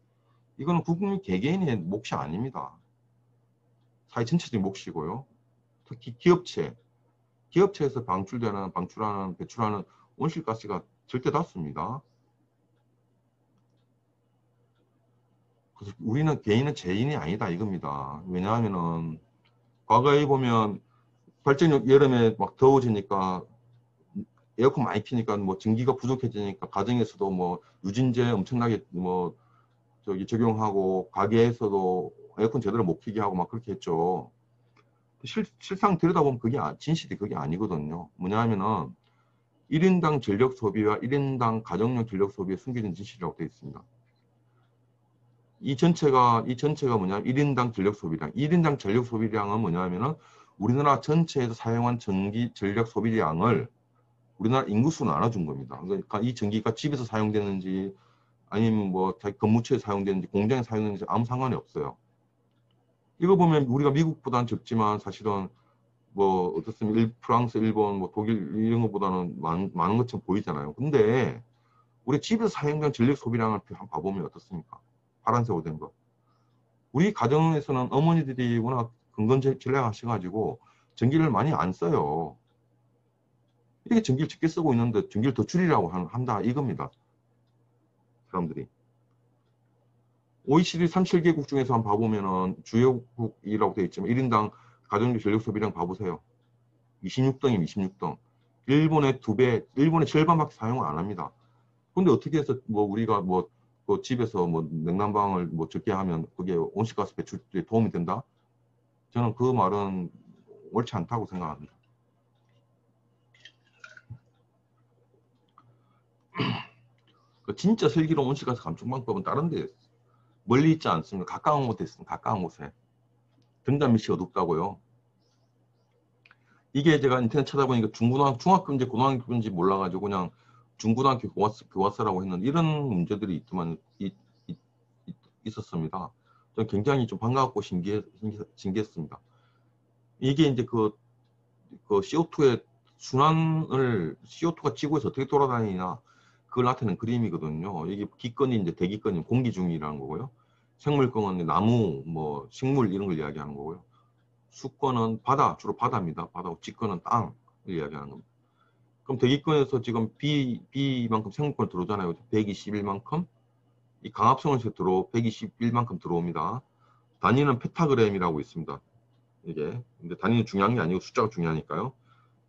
이거는 국민 개개인의 몫이 아닙니다. 사회 전체적인 몫이고요. 특히 기업체에서 배출하는 온실가스가 절대 닿습니다. 그래서 우리는 개인은 죄인이 아니다 이겁니다. 왜냐하면은 과거에 보면 발전력 여름에 막 더워지니까 에어컨 많이 피니까 뭐 전기가 부족해지니까 가정에서도 뭐 유진제 엄청나게 뭐 적용하고 가게에서도 에어컨 제대로 못 켜게 하고 막 그렇게 했죠. 실상 들여다보면 진실이 그게 아니거든요. 뭐냐면은 1인당 전력 소비와 1인당 가정용 전력 소비에 숨겨진 진실이라고 되어 있습니다. 이 전체가 뭐냐면 1인당 전력 소비량. 1인당 전력 소비량은 뭐냐면은 우리나라 전체에서 사용한 전력 소비량을 우리나라 인구수로 나눠준 겁니다. 그러니까 이 전기가 집에서 사용되는지 아니면 뭐 자기 근무처에 사용되는지 공장에 사용되는지 아무 상관이 없어요. 이거 보면 우리가 미국보다는 적지만 사실은 뭐 어떻습니까? 프랑스, 일본, 뭐 독일 이런 것보다는 많은 것처럼 보이잖아요. 근데 우리 집에서 사용된 전력 소비량을 한번 봐보면 어떻습니까? 파란색으로 된 거. 우리 가정에서는 어머니들이 워낙 근건 전략하셔가지고 전기를 많이 안 써요. 이렇게 전기를 적게 쓰고 있는데 전기를 더 줄이라고 한다 이겁니다. 사람들이. OECD 37개국 중에서 한번 봐보면은 주요국이라고 되어 있지만 1인당 가정용 전력 소비량 봐보세요. 26등이면 26등. 일본의 2배, 일본의 절반밖에 사용을 안 합니다. 근데 어떻게 해서 뭐 우리가 그 집에서 뭐 냉난방을 뭐 적게 하면 그게 온실가스 배출에 도움이 된다? 저는 그 말은 옳지 않다고 생각합니다. 그 진짜 슬기로운 온실가스 감축 방법은 다른 데 멀리 있지 않습니다. 가까운 곳에 있습니다. 가까운 곳에. 등단 밑이 어둡다고요. 이게 제가 인터넷 찾아보니까 중학교인지 고등학교인지 몰라가지고 그냥 중고등학교 교과서라고 했는데 이런 문제들이 있었습니다. 저는 굉장히 좀 반가웠고 신기했습니다. 이게 이제 그 CO2의 CO2가 지구에서 어떻게 돌아다니냐, 그걸 나타내는 그림이거든요. 이게 기권이 이제 대기권이 공기 중이라는 거고요. 생물권은 나무, 뭐, 식물 이런 걸 이야기하는 거고요. 수권은 바다, 주로 바다입니다. 바다고 직권은 땅을 이야기하는 겁니다. 그럼 대기권에서 지금 B만큼 생물권 들어오잖아요. 121만큼. 이 강압성에서 121만큼 들어옵니다. 단위는 페타그램이라고 있습니다. 이게. 근데 단위는 중요한 게 아니고 숫자가 중요하니까요.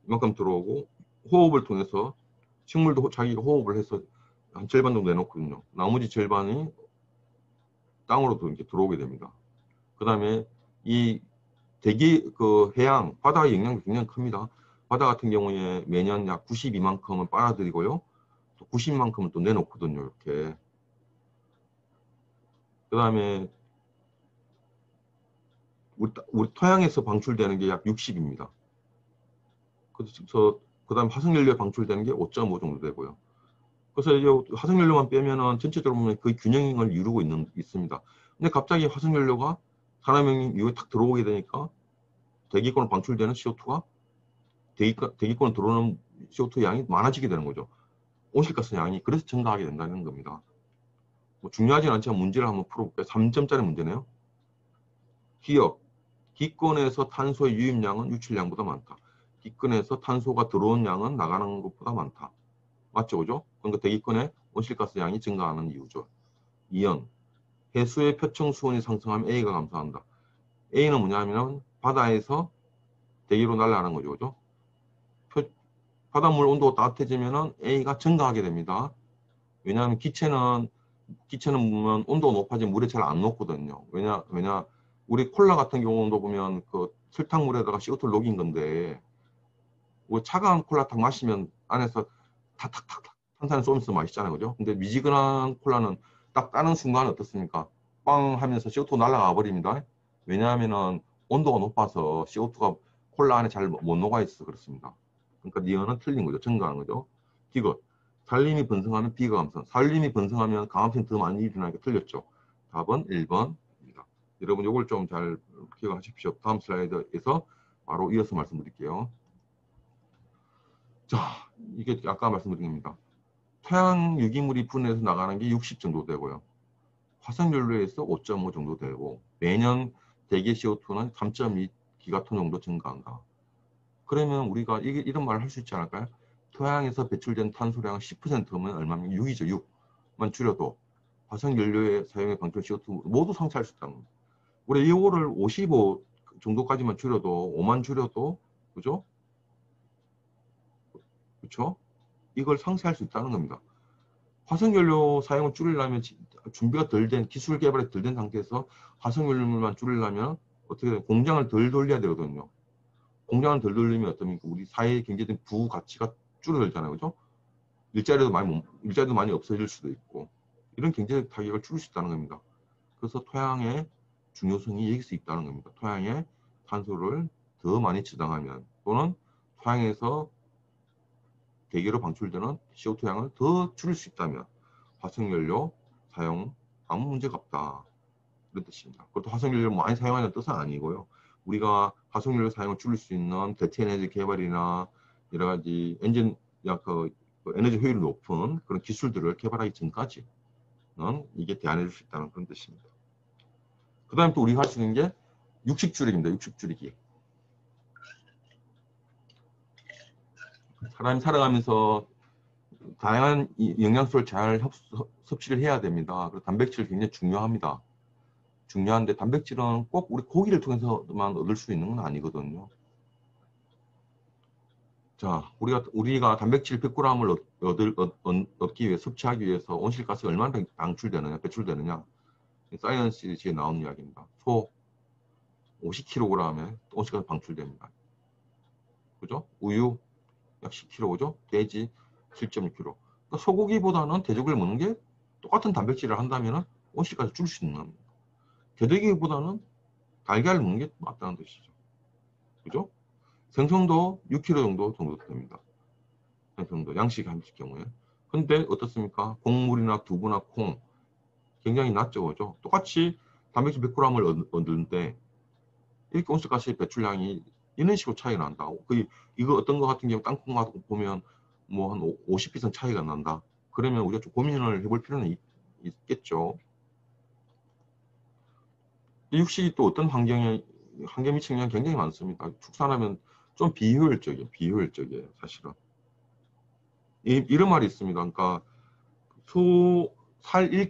이만큼 들어오고 호흡을 통해서 식물도 자기가 호흡을 해서 한 절반 정도 내놓거든요. 나머지 절반이 땅으로도 이렇게 들어오게 됩니다. 그 다음에 이 해양, 바다의 영향도 굉장히 큽니다. 바다 같은 경우에 매년 약 92만큼은 빨아들이고요. 또 90만큼은 또 내놓거든요. 이렇게. 그 다음에 우리 토양에서 방출되는 게 약 60입니다. 그래서 그 다음에 화석연료에 방출되는 게 5.5 정도 되고요. 그래서 이제 화석연료만 빼면은 전체적으로 보면 거의 균형을 이루고 있습니다. 근데 갑자기 화석연료가 산업혁명 이후에 탁 들어오게 되니까 대기권으로 방출되는 CO2가 대기권으로 들어오는 CO2 양이 많아지게 되는 거죠. 온실가스 양이 그래서 증가하게 된다는 겁니다. 뭐 중요하진 않지만 문제를 한번 풀어볼게요. 3점짜리 문제네요. 기억. 기권에서 탄소의 유입량은 유출량보다 많다. 기권에서 탄소가 들어온 양은 나가는 것보다 많다. 맞죠? 그죠? 그러니까 대기권의 온실가스 양이 증가하는 이유죠. 2연. 해수의 표층 수온이 상승하면 A가 감소한다. A는 뭐냐면 바다에서 대기로 날아가는 거죠. 그죠? 바닷물 온도가 따뜻해지면 A가 증가하게 됩니다. 왜냐하면 기체는 보면 온도가 높아지면 물에 잘 안 녹거든요. 왜냐 우리 콜라 같은 경우도 보면 그 설탕물에다가 CO2를 녹인 건데 뭐 차가운 콜라 딱 마시면 안에서 탁탁탁탁 탄산을 쏘면서 마시잖아요. 그죠? 근데 미지근한 콜라는 딱 따는 순간 어떻습니까? 빵 하면서 CO2 날아가 버립니다. 왜냐하면은 온도가 높아서 CO2가 콜라 안에 잘 못 녹아 있어서 그렇습니다. 그러니까 니언은 틀린 거죠. 증가하는 거죠. 디귿. 산림이 번성하면 비가 감소. 산림이 번성하면 강압성이 더 많이 일어나니까 틀렸죠. 답은 1번입니다. 여러분 이걸 좀 잘 기억하십시오. 다음 슬라이드에서 바로 이어서 말씀드릴게요. 자, 이게 아까 말씀드린 겁니다. 토양 유기물이 분해해서 나가는 게 60 정도 되고요. 화석연료에서 5.5 정도 되고 매년 대기 CO2는 3.2 기가톤 정도 증가한다. 그러면 우리가 이런 말을 할 수 있지 않을까요? 토양에서 배출된 탄소량 10%면 얼마면 6이죠. 6만 줄여도 화석연료의 사용에 방출 CO2 모두 상쇄할 수 있다는 겁니다. 우리 이거를 55 정도까지만 줄여도 5만 줄여도 그죠? 그렇죠? 이걸 상쇄할 수 있다는 겁니다. 화석연료 사용을 줄이려면 준비가 덜 된, 기술 개발이 덜 된 상태에서 화석연료만 줄이려면 어떻게 돼요? 공장을 덜 돌려야 되거든요. 공장을 덜 돌리면 어떻습니까? 우리 사회의 경제적인 부가치가 줄어들잖아요. 그죠? 일자리도 많이 없어질 수도 있고 이런 경제적 타격을 줄일 수 있다는 겁니다. 그래서 토양의 중요성이 여기서 있다는 겁니다. 토양에 탄소를 더 많이 저장하면 또는 토양에서 대기로 방출되는 CO2 양을 더 줄일 수 있다면 화석연료 사용 아무 문제가 없다. 이런 뜻입니다. 그것도 화석연료를 많이 사용하는 뜻은 아니고요. 우리가 화석연료 사용을 줄일 수 있는 대체 에너지 개발이나 여러 가지 에너지 효율이 높은 그런 기술들을 개발하기 전까지는 이게 대안해줄 수 있다는 그런 뜻입니다. 그 다음에 또 우리가 할 수 있는 게 육식 줄이기입니다. 육식 줄이기. 사람이 살아가면서 다양한 영양소를 잘 섭취를 해야 됩니다. 그리고 단백질 굉장히 중요합니다. 중요한데 단백질은 꼭 우리 고기를 통해서만 얻을 수 있는 건 아니거든요. 자, 우리가 단백질 100g을 얻기 위해 섭취하기 위해서 온실가스가 얼마나 배출되느냐. 사이언스지에 나오는 이야기입니다. 소 50kg에 온실가스 방출됩니다. 그죠? 우유 약 10kg, 돼지 7.6kg. 그러니까 소고기보다는 돼지고기를 먹는 게 똑같은 단백질을 한다면 온실가스 줄 수 있는 겁니다. 개돼지보다는 달걀을 먹는 게 맞다는 뜻이죠. 그죠? 생선도 6kg 정도 됩니다. 생선도 양식 하실 경우에. 근데 어떻습니까? 곡물이나 두부나 콩 굉장히 낮죠, 그죠? 똑같이 단백질 100g을 얻는데 이렇게 온실가스 배출량이 이런 식으로 차이가 난다. 이거 어떤 거 같은 경우 땅콩 같은 거 보면 뭐 한 50% 차이가 난다. 그러면 우리가 좀 고민을 해볼 필요는 있겠죠. 육식이 또 어떤 환경에 미치는 영향이 굉장히 많습니다. 축산하면 좀 비효율적이에요, 사실은. 이런 말이 있습니다. 그러니까 살을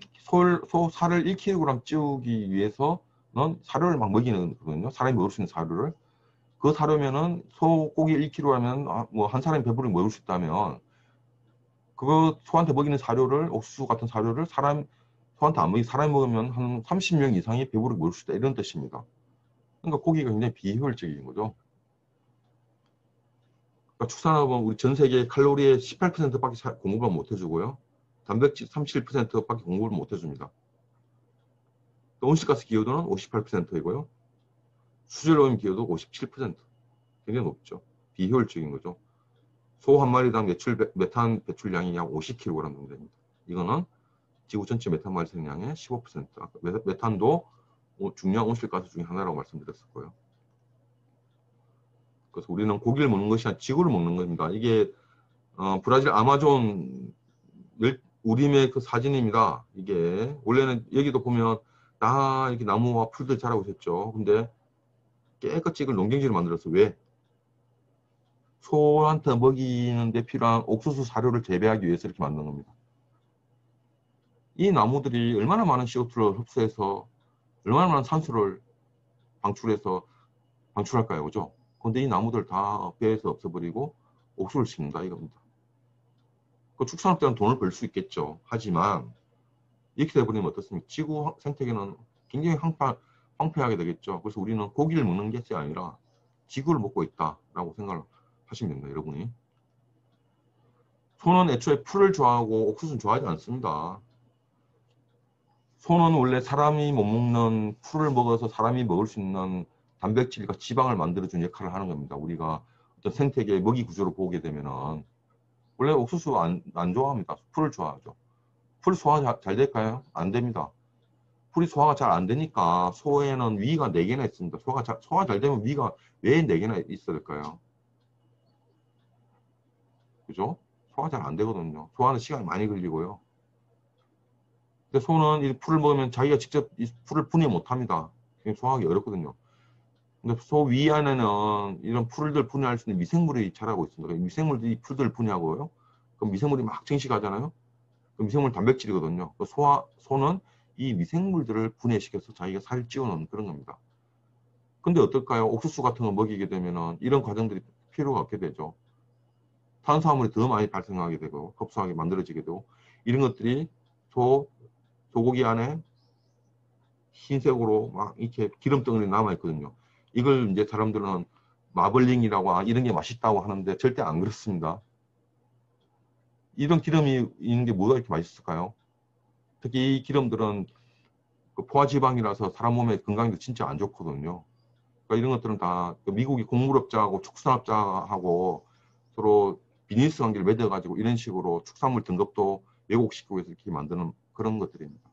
1kg 찌우기 위해서는 사료를 막 먹이는 거거든요. 사람이 먹을 수 있는 사료를. 그 사료면은 소고기 1kg라면 뭐 한 사람이 배부르게 먹을 수 있다면 그거 소한테 먹이는 사료를 옥수수 같은 사료를 소한테 안 먹이 사람이 먹으면 한 30명 이상이 배부르게 먹을 수 있다 이런 뜻입니다. 그러니까 고기가 굉장히 비효율적인 거죠. 그러니까 축산업은 우리 전 세계 칼로리의 18%밖에 공급을 못 해주고요. 단백질 37%밖에 공급을 못 해줍니다. 온실가스 기여도는 58%이고요. 수질오염 기여도 57%. 굉장히 높죠. 비효율적인 거죠. 소 한 마리당 메탄 배출량이 약 50kg 정도 됩니다. 이거는 지구 전체 메탄 발생량의 15%. 메탄도 중요한 온실가스 중에 하나라고 말씀드렸었고요. 그래서 우리는 고기를 먹는 것이 아니라 지구를 먹는 겁니다. 이게 브라질 아마존 우림의 그 사진입니다. 이게 원래는 여기도 보면 다 이렇게 나무와 풀들 자라고 있었죠. 근데 깨끗이 이걸 농경지를 만들었어. 왜? 소한테 먹이는 데 필요한 옥수수 사료를 재배하기 위해서 이렇게 만든 겁니다. 이 나무들이 얼마나 많은 CO2를 흡수해서 얼마나 많은 산소를 방출할까요? 그죠? 근데 이 나무들 다 폐에서 없애버리고 옥수수를 심는다 이겁니다. 그 축산업 때는 돈을 벌 수 있겠죠. 하지만 이렇게 돼버리면 어떻습니까? 지구 생태계는 굉장히 황폐하게 되겠죠. 그래서 우리는 고기를 먹는 게 아니라 지구를 먹고 있다라고 생각을 하시면 됩니다. 여러분이. 소는 애초에 풀을 좋아하고 옥수수는 좋아하지 않습니다. 소는 원래 사람이 못 먹는 풀을 먹어서 사람이 먹을 수 있는 단백질과 지방을 만들어주는 역할을 하는 겁니다. 우리가 어떤 생태계의 먹이 구조를 보게 되면은 원래 옥수수 안 좋아합니다. 풀을 좋아하죠. 풀 소화 잘 될까요? 안 됩니다. 풀이 소화가 잘 안 되니까 소에는 위가 4개나 있습니다. 소화 잘 되면 위가 왜 4개나 있어야 될까요? 그죠? 소화 잘 안 되거든요. 소화하는 시간이 많이 걸리고요. 근데 소는 이 풀을 먹으면 자기가 직접 이 풀을 분해 못 합니다. 소화하기 어렵거든요. 근데 소 위 안에는 이런 풀들 분해할 수 있는 미생물이 자라고 있습니다. 미생물들이 풀들을 분해하고요. 그럼 미생물이 막 증식하잖아요. 그 미생물 단백질이거든요. 소는 이 미생물들을 분해시켜서 자기가 살을 찌우는 그런 겁니다. 근데 어떨까요? 옥수수 같은 거 먹이게 되면은 이런 과정들이 필요가 없게 되죠. 탄수화물이 더 많이 발생하게 되고 흡수하게 만들어지게 되고 이런 것들이 소고기 안에 흰색으로 막 이렇게 기름덩어리 남아 있거든요. 이걸 이제 사람들은 마블링이라고 이런 게 맛있다고 하는데 절대 안 그렇습니다. 이런 기름이 있는 게 뭐가 이렇게 맛있을까요? 특히 이 기름들은 그 포화지방이라서 사람 몸에 건강에도 진짜 안 좋거든요. 그러니까 이런 것들은 다 미국이 곡물업자하고 축산업자하고 서로 비즈니스 관계를 맺어가지고 이런 식으로 축산물 등급도 왜곡시키고 해서 이렇게 만드는 그런 것들입니다.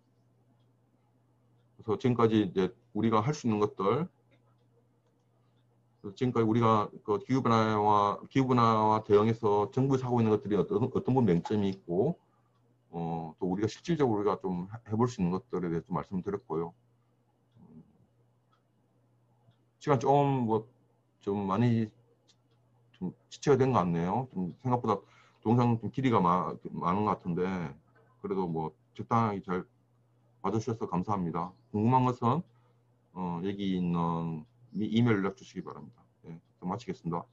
그래서 지금까지 이제 우리가 할 수 있는 것들, 지금까지 우리가 그 기후변화와 대응해서 정부에서 하고 있는 것들이 어떤 부분 맹점이 있고, 또 우리가 실질적으로 우리가 좀 해볼 수 있는 것들에 대해서 말씀드렸고요. 시간 좀 많이 좀 지체가 된 것 같네요. 좀 생각보다 동영상 좀 길이가 많은 것 같은데, 그래도 뭐 적당하게 잘 봐주셔서 감사합니다. 궁금한 것은 여기 있는 이메일 연락 주시기 바랍니다. 네, 마치겠습니다.